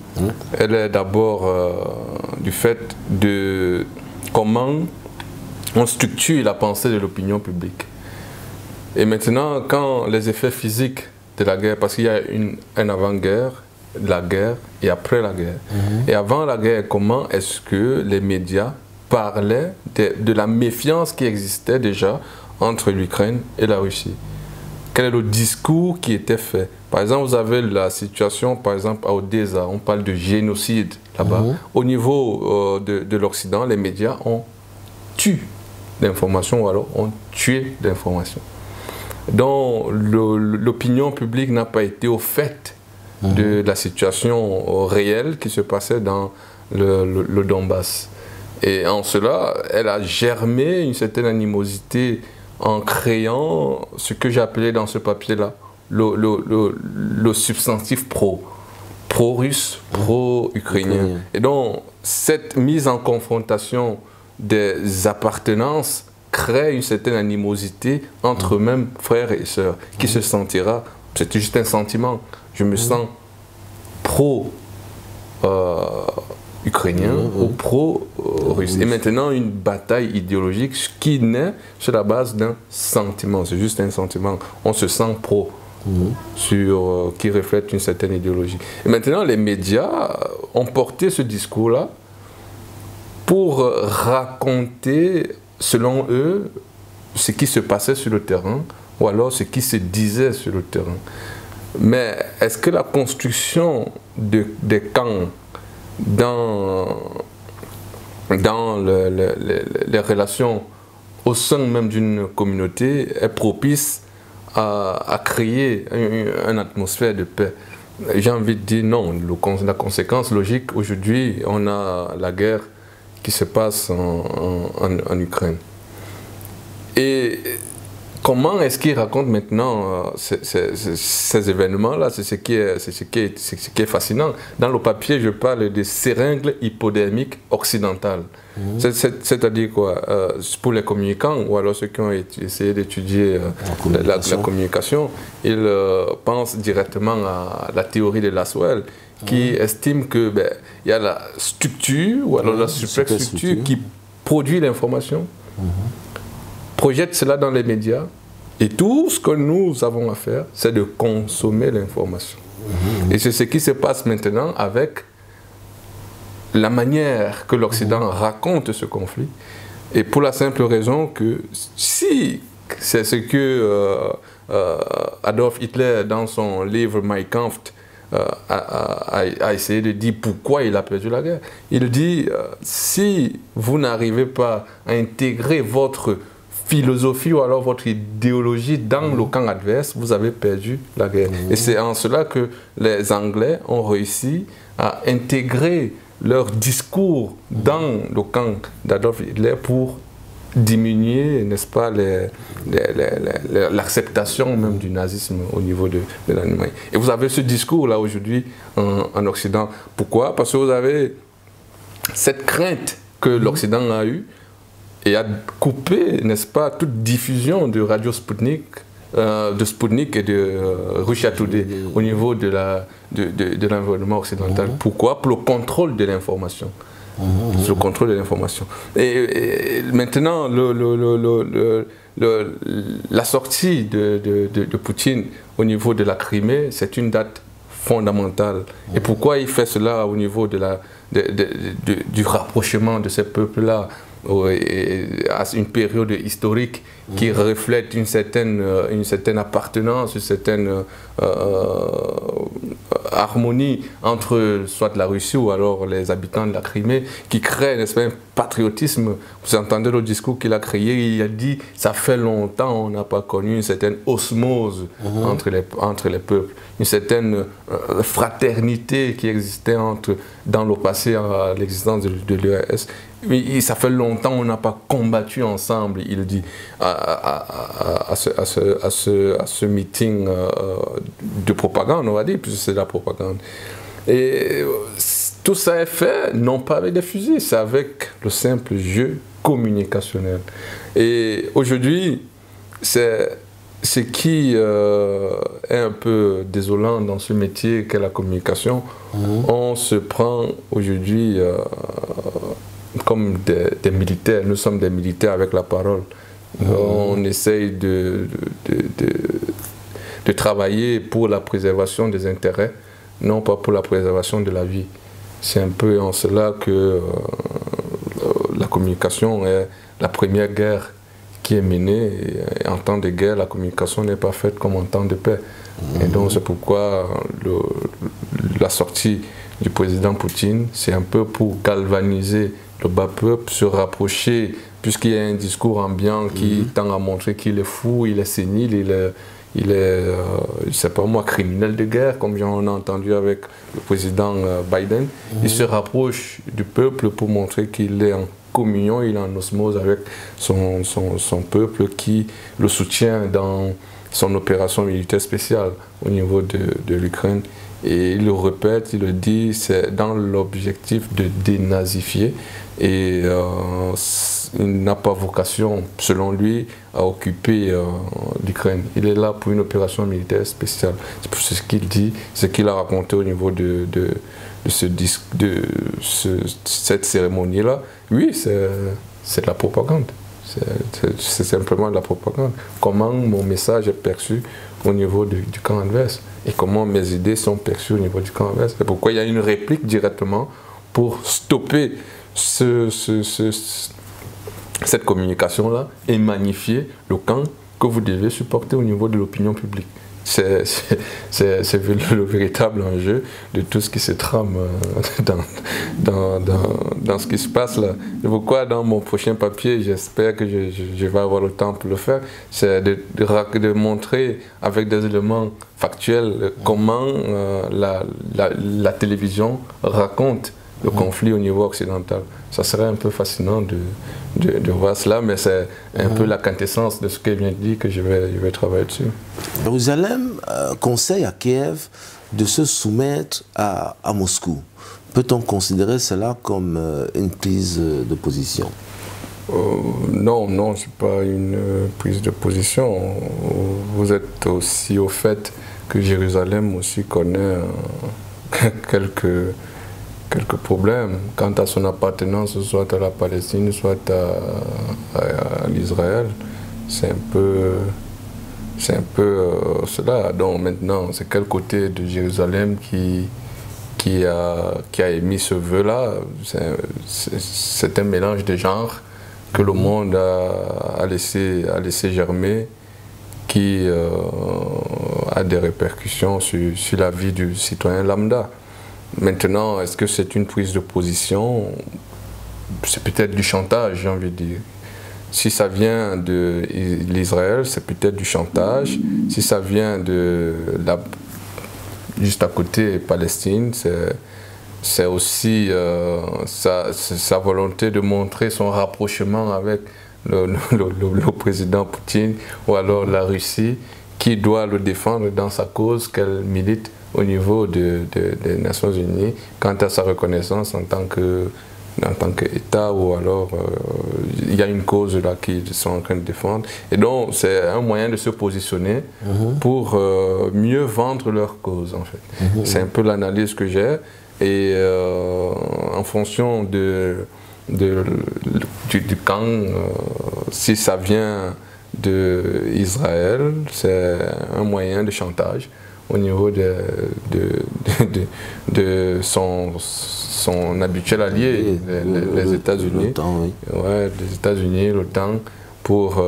Elle est d'abord du fait de comment on structure la pensée de l'opinion publique. Et maintenant, quand les effets physiques de la guerre, parce qu'il y a une avant-guerre, la guerre et après la guerre. Et avant la guerre, comment est-ce que les médias parlaient de la méfiance qui existait déjà entre l'Ukraine et la Russie? Quel est le discours qui était fait? Par exemple, vous avez la situation, par exemple, à Odessa, on parle de génocide là-bas. Au niveau de l'Occident, les médias ont tué l'information ou alors ont tué l'information. Donc, l'opinion publique n'a pas été au fait de la situation réelle qui se passait dans le Donbass. Et en cela, elle a germé une certaine animosité en créant ce que j'appelais dans ce papier-là le substantif pro-russe, pro-ukrainien. Et donc, cette mise en confrontation des appartenances crée une certaine animosité entre même frères et sœurs, qui se sentira, c'est juste un sentiment, je me sens pro-ukrainien ou pro-russe. Et maintenant, une bataille idéologique qui naît sur la base d'un sentiment, c'est juste un sentiment, on se sent pro, qui reflète une certaine idéologie. Et maintenant, les médias ont porté ce discours-là pour raconter, selon eux, ce qui se passait sur le terrain, ou alors ce qui se disait sur le terrain. Mais est-ce que la construction des camps dans les relations au sein même d'une communauté est propice à créer une atmosphère de paix? J'ai envie de dire non. La conséquence logique, aujourd'hui, on a la guerre qui se passe en Ukraine. Et comment est-ce qu'il raconte maintenant ces événements-là? C'est ce qui est fascinant. Dans le papier, je parle de seringues hypodermiques occidentales. C'est-à-dire quoi? Pour les communicants, ou alors ceux qui ont essayé d'étudier la communication, ils pensent directement à la théorie de Laswell, qui estime que y a la structure, ou alors la superstructure qui produit l'information, projette cela dans les médias, et tout ce que nous avons à faire, c'est de consommer l'information. Et c'est ce qui se passe maintenant avec la manière que l'Occident raconte ce conflit, et pour la simple raison que si c'est ce que Adolf Hitler, dans son livre Mein Kampf, a essayé de dire pourquoi il a perdu la guerre. Il dit, si vous n'arrivez pas à intégrer votre philosophie ou alors votre idéologie dans le camp adverse, vous avez perdu la guerre. Et c'est en cela que les Anglais ont réussi à intégrer leur discours dans le camp d'Adolf Hitler pour diminuer, n'est-ce pas, l'acceptation même du nazisme au niveau de l'Allemagne. Et vous avez ce discours-là aujourd'hui en Occident. Pourquoi? Parce que vous avez cette crainte que l'Occident a eue et a coupé, n'est-ce pas, toute diffusion de Radio Sputnik, et de Russia Today au niveau de l'environnement occidental. Pourquoi? Pour le contrôle de l'information. Le contrôle de l'information. Et maintenant, la sortie de Poutine au niveau de la Crimée, c'est une date fondamentale. Et pourquoi il fait cela au niveau du rapprochement de ces peuples-là à une période historique qui reflète une certaine appartenance, une certaine harmonie entre soit la Russie ou alors les habitants de la Crimée, qui crée, n'est-ce pas, un patriotisme. Vous entendez le discours qu'il a créé, il a dit « ça fait longtemps on n'a pas connu une certaine osmose entre les peuples, une certaine fraternité qui existait dans le passé à l'existence de l'URSS. Ça fait longtemps on n'a pas combattu ensemble », il dit à ce meeting de propagande, on va dire, puisque c'est de la propagande. Et tout ça est fait, non pas avec des fusils, c'est avec le simple jeu communicationnel. Et aujourd'hui, c'est ce qui est un peu désolant dans ce métier qu'est la communication. On se prend aujourd'hui comme des militaires, nous sommes des militaires avec la parole. On essaye de travailler pour la préservation des intérêts, non pas pour la préservation de la vie. C'est un peu en cela que la communication est la première guerre qui est menée. Et en temps de guerre, la communication n'est pas faite comme en temps de paix. Et donc c'est pourquoi la sortie du président Poutine, c'est un peu pour galvaniser le bas peuple, se rapprocher, puisqu'il y a un discours ambiant qui tend à montrer qu'il est fou, il est sénile, il est, je ne sais pas moi, criminel de guerre, comme on a entendu avec le président Biden. Il se rapproche du peuple pour montrer qu'il est en communion, il est en osmose avec son peuple qui le soutient dans son opération militaire spéciale au niveau de l'Ukraine. Et il le répète, il le dit, c'est dans l'objectif de dénazifier. Et il n'a pas vocation, selon lui, à occuper l'Ukraine. Il est là pour une opération militaire spéciale. C'est ce qu'il dit, ce qu'il a raconté au niveau de cette cérémonie-là. Oui, c'est de la propagande. C'est simplement de la propagande. Comment mon message est perçu au niveau du camp adverse et comment mes idées sont perçues au niveau du camp adverse. C'est pourquoi il y a une réplique directement pour stopper cette communication-là et magnifier le camp que vous devez supporter au niveau de l'opinion publique. C'est le véritable enjeu de tout ce qui se trame dans ce qui se passe là. C'est pourquoi dans mon prochain papier, j'espère que je vais avoir le temps pour le faire, c'est de montrer avec des éléments factuels comment la télévision raconte le conflit au niveau occidental. Ça serait un peu fascinant de voir cela, mais c'est un peu la quintessence de ce qu'elle vient de dire que je vais travailler dessus. Jérusalem conseille à Kiev de se soumettre à Moscou. Peut-on considérer cela comme une prise de position? Non, ce n'est pas une prise de position. Vous êtes aussi au fait que Jérusalem aussi connaît quelques problèmes quant à son appartenance soit à la Palestine, soit à l'Israël. C'est un peu cela. Donc maintenant, c'est quel côté de Jérusalem qui a émis ce vœu-là? C'est un mélange de genres que le monde a laissé germer, qui a des répercussions sur la vie du citoyen lambda. Maintenant, est-ce que c'est une prise de position? C'est peut-être du chantage, j'ai envie de dire. Si ça vient de l'Israël, c'est peut-être du chantage. Si ça vient juste à côté, Palestine, c'est aussi sa volonté de montrer son rapprochement avec le président Poutine ou alors la Russie qui doit le défendre dans sa cause qu'elle milite au niveau des Nations Unies quant à sa reconnaissance en tant qu'État, ou alors il y a une cause là qu'ils sont en train de défendre. Et donc c'est un moyen de se positionner pour mieux vendre leur cause en fait. C'est un peu l'analyse que j'ai, et en fonction du camp, si ça vient d'Israël, c'est un moyen de chantage au niveau de son habituel allié, les États-Unis. Oui. Ouais, les États-Unis, l'OTAN, pour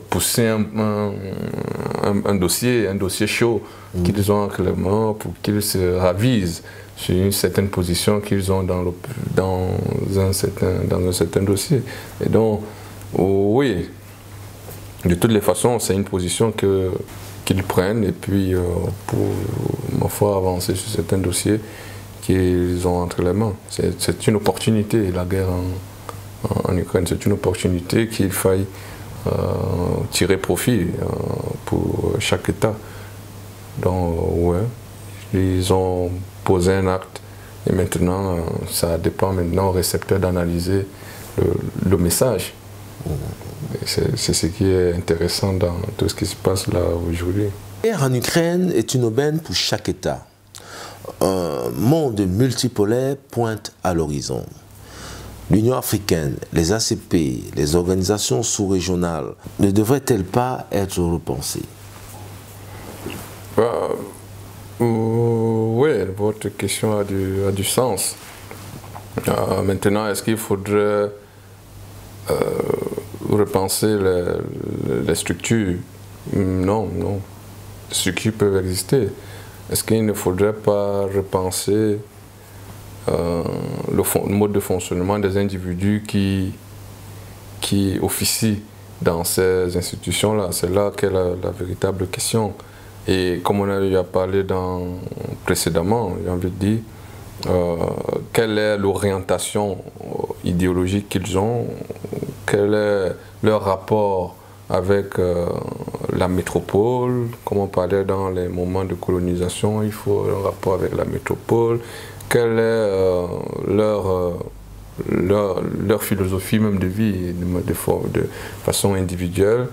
pousser un dossier chaud qu'ils ont actuellement, pour qu'ils se ravisent sur une certaine position qu'ils ont dans un certain dossier. Et donc, oui, de toutes les façons, c'est une position qu'ils prennent et puis pour, ma foi, avancer sur certains dossiers qu'ils ont entre les mains. C'est une opportunité, la guerre en Ukraine, c'est une opportunité qu'il faille tirer profit pour chaque État. Donc, ouais, ils ont posé un acte et maintenant, ça dépend maintenant au récepteur d'analyser le message. C'est ce qui est intéressant dans tout ce qui se passe là aujourd'hui. La guerre en Ukraine est une aubaine pour chaque État. Un monde multipolaire pointe à l'horizon. L'Union africaine, les ACP, les organisations sous-régionales ne devraient-elles pas être repensées? Oui, votre question a du sens. Maintenant, est-ce qu'il faudrait repenser les structures? Non, non. Les structures peuvent exister. Est-ce qu'il ne faudrait pas repenser le mode de fonctionnement des individus qui officient dans ces institutions-là? C'est là qu'est la véritable question. Et comme on a déjà parlé précédemment, j'ai envie de dire, quelle est l'orientation idéologique qu'ils ont, quel est leur rapport avec la métropole, comme on parlait dans les moments de colonisation, il faut un rapport avec la métropole, quelle est leur philosophie même de vie, de façon individuelle,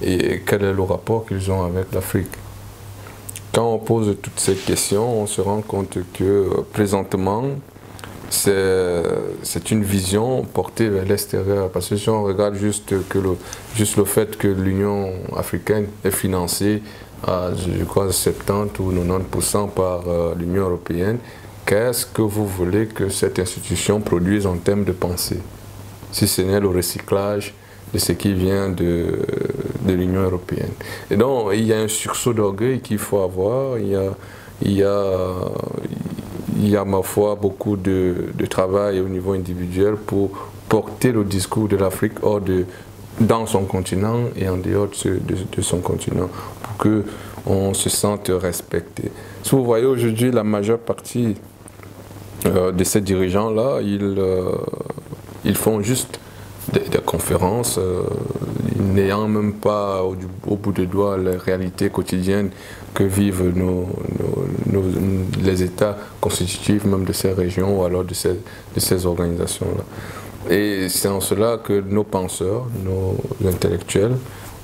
et quel est le rapport qu'ils ont avec l'Afrique. Quand on pose toutes ces questions, on se rend compte que présentement, c'est une vision portée vers l'extérieur. Parce que si on regarde juste le fait que l'Union africaine est financée à, je crois, 70 ou 90% par l'Union européenne, qu'est-ce que vous voulez que cette institution produise en termes de pensée? Si ce n'est le recyclage de ce qui vient de l'Union européenne. Et donc, il y a un sursaut d'orgueil qu'il faut avoir. Il y a, ma foi, beaucoup de travail au niveau individuel pour porter le discours de l'Afrique dans son continent et en dehors de son continent, pour qu'on se sente respecté. Si vous voyez aujourd'hui, la majeure partie de ces dirigeants-là, ils font juste des conférences, n'ayant même pas au bout des doigts les réalités quotidiennes que vivent les États constitutifs même de ces régions ou alors de ces organisations-là. Et c'est en cela que nos penseurs, nos intellectuels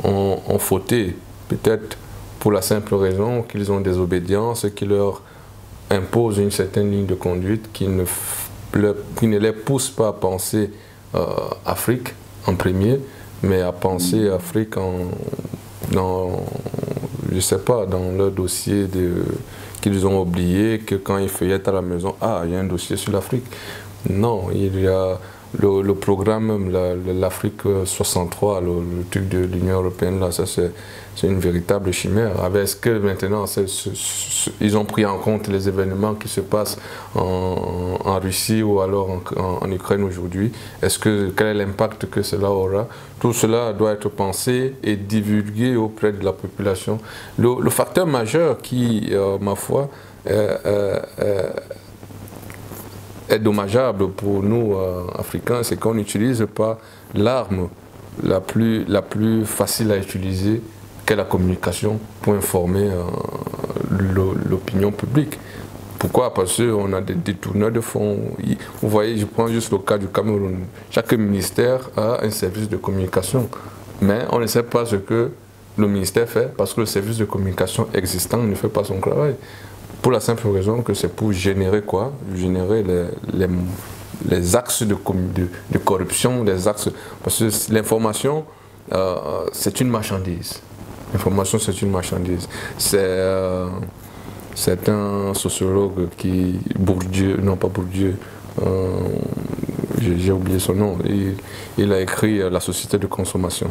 ont fauté, peut-être pour la simple raison qu'ils ont des obédiences qui leur imposent une certaine ligne de conduite qui ne les pousse pas à penser Afrique en premier, mais à penser Afrique je sais pas, dans leur dossier qu'ils ont oublié, que quand ils feuillettent à la maison, il y a un dossier sur l'Afrique. Non, il y a le programme, l'Afrique 63, le truc de l'Union européenne, là, ça c'est une véritable chimère. Est-ce que maintenant, ils ont pris en compte les événements qui se passent en Russie ou alors en Ukraine aujourd'hui? Quel est l'impact que cela aura? Tout cela doit être pensé et divulgué auprès de la population. Le facteur majeur qui, ma foi, est dommageable pour nous, Africains, c'est qu'on n'utilise pas l'arme la plus facile à utiliser, qu'est la communication, pour informer l'opinion publique. Pourquoi? Parce qu'on a des détourneurs de fonds. Vous voyez, je prends juste le cas du Cameroun. Chaque ministère a un service de communication. Mais on ne sait pas ce que le ministère fait parce que le service de communication existant ne fait pas son travail. Pour la simple raison que c'est pour générer quoi? Générer les axes de corruption, les axes. Parce que l'information, c'est une marchandise. L'information, c'est une marchandise. C'est un sociologue Bourdieu, non pas Bourdieu, j'ai oublié son nom, il a écrit La société de consommation.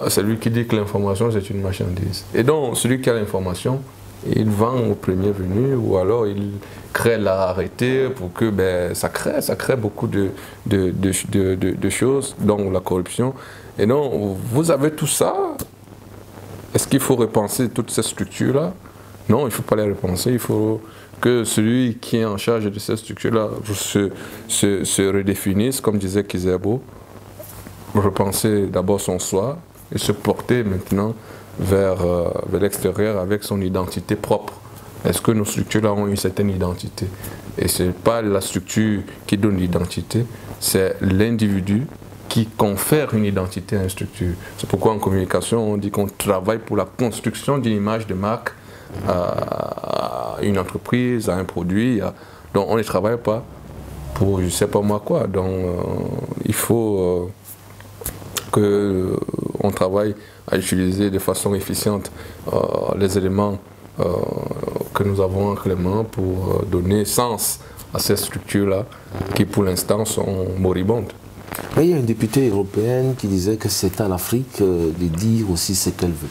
C'est lui qui dit que l'information, c'est une marchandise. Et donc, celui qui a l'information il vend au premier venu, ou alors il crée la rareté pour que ça crée beaucoup de choses, dont la corruption. Et donc, vous avez tout ça. Est-ce qu'il faut repenser toutes ces structures-là? Non, il ne faut pas les repenser. Il faut que celui qui est en charge de ces structures-là se redéfinisse, comme disait Kizerbo, repenser d'abord son soi et se porter maintenant vers l'extérieur avec son identité propre. Est-ce que nos structures-là ont une certaine identité? Et ce n'est pas la structure qui donne l'identité, c'est l'individu qui confère une identité à une structure. C'est pourquoi en communication, on dit qu'on travaille pour la construction d'une image de marque à une entreprise, à un produit. Donc on ne travaille pas pour je ne sais pas moi quoi. Donc il faut qu'on travaille à utiliser de façon efficiente les éléments que nous avons en Clément pour donner sens à ces structures-là qui pour l'instant sont moribondes. Mais il y a une députée européenne qui disait que c'est à l'Afrique de dire aussi ce qu'elle veut.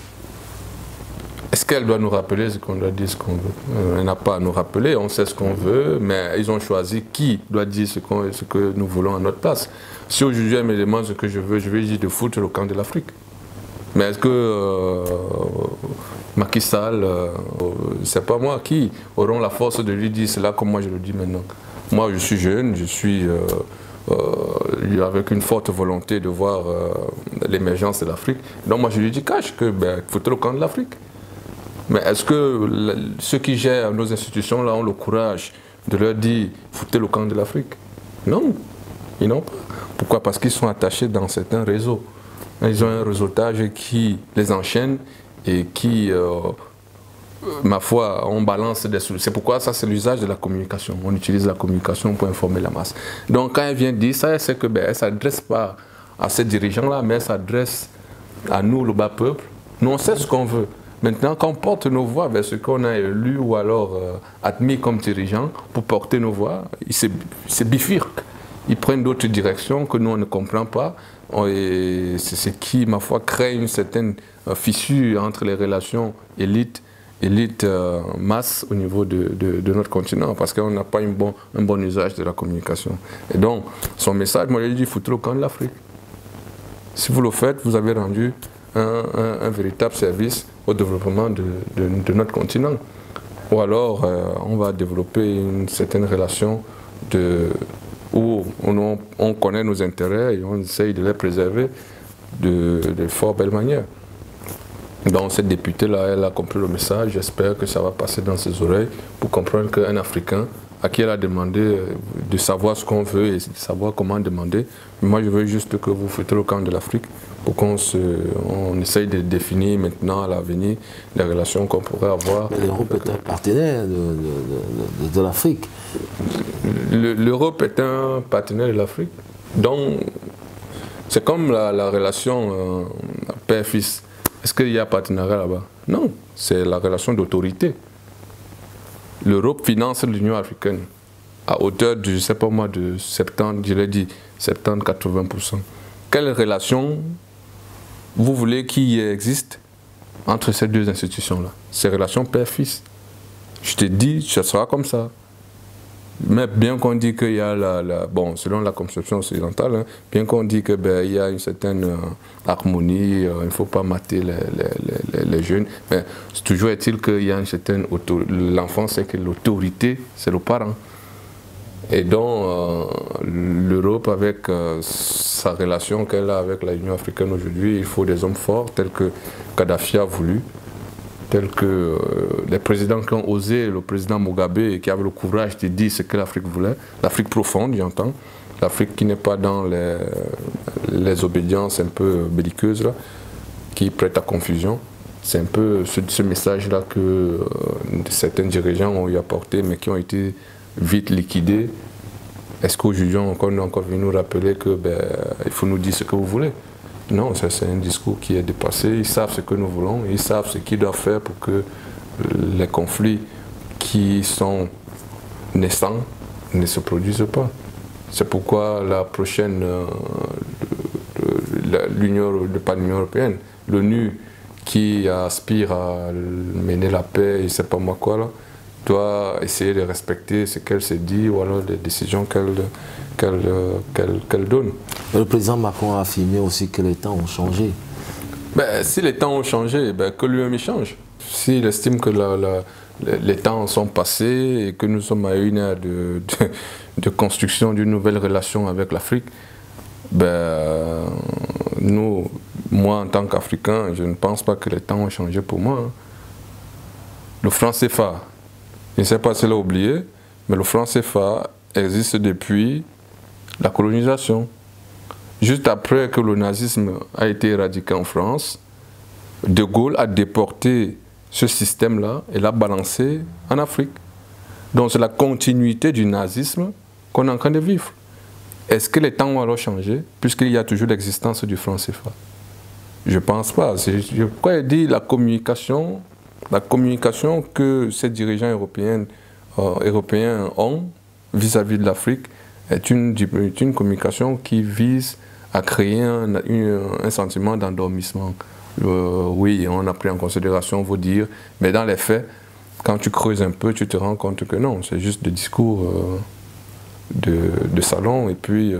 Est-ce qu'elle doit nous rappeler ce qu'on doit dire, ce qu'on veut? Elle n'a pas à nous rappeler, on sait ce qu'on veut, mais ils ont choisi qui doit dire ce que nous voulons à notre place. Si aujourd'hui elle me demande ce que je veux dire de foutre le camp de l'Afrique. Mais est-ce que Macky Sall, c'est pas moi qui auront la force de lui dire cela comme moi je le dis maintenant? Moi je suis jeune, je suis avec une forte volonté de voir l'émergence de l'Afrique. Donc moi je lui dis cache que foutez le camp de l'Afrique. Mais est-ce que ceux qui gèrent nos institutions là ont le courage de leur dire foutez le camp de l'Afrique? Non, ils n'ont pas. Pourquoi? Parce qu'ils sont attachés dans certains réseaux. Ils ont un réseautage qui les enchaîne et qui, ma foi, on balance des solutions. C'est pourquoi ça, c'est l'usage de la communication. On utilise la communication pour informer la masse. Donc quand elle vient dire ça, c'est que elle ne s'adresse pas à ces dirigeants-là, mais elle s'adresse à nous, le bas peuple. Nous, on sait ce qu'on veut. Maintenant, quand on porte nos voix vers ce qu'on a élu ou alors admis comme dirigeants pour porter nos voix, ils se bifurquent. Ils prennent d'autres directions que nous, on ne comprend pas. Et c'est ce qui, ma foi, crée une certaine fissure entre les relations élite-masse au niveau de notre continent, parce qu'on n'a pas un bon usage de la communication. Et donc, son message, moi, je lui dis, foutez le camp de l'Afrique. Si vous le faites, vous avez rendu un véritable service au développement de notre continent. Ou alors, on va développer une certaine relation où on connaît nos intérêts et on essaye de les préserver de fort belle manière. Donc cette députée-là, elle a compris le message. J'espère que ça va passer dans ses oreilles pour comprendre qu'un Africain à qui elle a demandé de savoir ce qu'on veut et de savoir comment demander. Moi, je veux juste que vous foutez le camp de l'Afrique pour qu'on essaye de définir maintenant à l'avenir les relations qu'on pourrait avoir. L'Europe est un partenaire de l'Afrique. L'Europe est un partenaire de l'Afrique. Donc, c'est comme la relation père-fils. Est-ce qu'il y a partenariat là-bas? Non, c'est la relation d'autorité. L'Europe finance l'Union africaine à hauteur de, je ne sais pas moi, de 70, je l'ai dit, 70-80%. Quelle relation vous voulez qu'il existe entre ces deux institutions-là? Ces relations père-fils. Je te dis, ce sera comme ça. Mais bien qu'on dit qu'il y a bon, selon la conception occidentale, hein, bien qu'on dit qu'il y a une certaine harmonie, il ne faut pas mater les jeunes, mais toujours est-il qu'il y a une certaine autorité. L'enfant sait que l'autorité, c'est le parent. Et donc, l'Europe, avec sa relation qu'elle a avec l'Union africaine aujourd'hui, il faut des hommes forts, tels que Kadhafi a voulu, tels que les présidents qui ont osé, le président Mugabe, et qui avait le courage de dire ce que l'Afrique voulait, l'Afrique profonde, j'entends, l'Afrique qui n'est pas dans les obédiences un peu belliqueuses, là, qui prête à confusion. C'est un peu ce message-là que certains dirigeants ont eu apporté, mais qui ont été vite liquidés. Est-ce qu'aujourd'hui, on est encore venu nous rappeler qu'il faut nous dire ce que vous voulez? Non, c'est un discours qui est dépassé. Ils savent ce que nous voulons, ils savent ce qu'ils doivent faire pour que les conflits qui sont naissants ne se produisent pas. C'est pourquoi la prochaine, l'Union européenne, l'ONU qui aspire à mener la paix, je ne sais pas moi quoi, là, doit essayer de respecter ce qu'elle s'est dit ou alors les décisions qu'elle donne. Le président Macron a affirmé aussi que les temps ont changé. Ben, si les temps ont changé, ben, que lui-même il change. S'il estime que les temps sont passés et que nous sommes à une ère de construction d'une nouvelle relation avec l'Afrique, ben, moi en tant qu'Africain, je ne pense pas que les temps ont changé pour moi. Hein. Le franc CFA, je ne sais pas si elle a oublié, mais le franc CFA existe depuis la colonisation. Juste après que le nazisme a été éradiqué en France, De Gaulle a déporté ce système-là et l'a balancé en Afrique. Donc c'est la continuité du nazisme qu'on est en train de vivre. Est-ce que les temps ont alors changé, puisqu'il y a toujours l'existence du franc CFA? Je ne pense pas. Je crois dire la communication que ces dirigeants européens ont vis-à-vis de l'Afrique est une communication qui vise à créer un sentiment d'endormissement. Oui, on a pris en considération vos dires, mais dans les faits, quand tu creuses un peu, tu te rends compte que non, c'est juste des discours de salon. Et puis,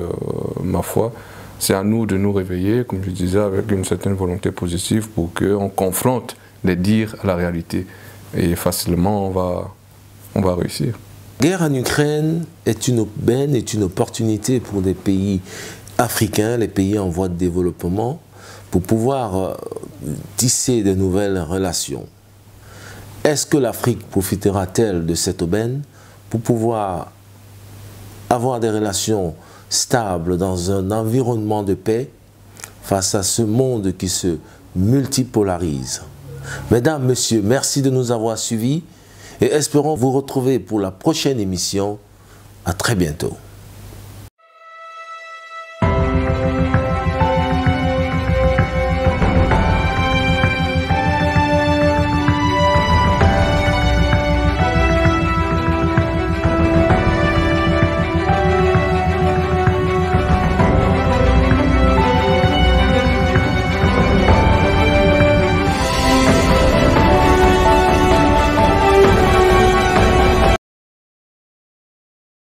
ma foi, c'est à nous de nous réveiller, comme je disais, avec une certaine volonté positive pour qu'on confronte les dires à la réalité. Et facilement, on va réussir. La guerre en Ukraine est une aubaine, est une opportunité pour des pays africains, les pays en voie de développement, pour pouvoir tisser de nouvelles relations. Est-ce que l'Afrique profitera-t-elle de cette aubaine pour pouvoir avoir des relations stables dans un environnement de paix face à ce monde qui se multipolarise? Mesdames, Messieurs, merci de nous avoir suivis et espérons vous retrouver pour la prochaine émission. À très bientôt.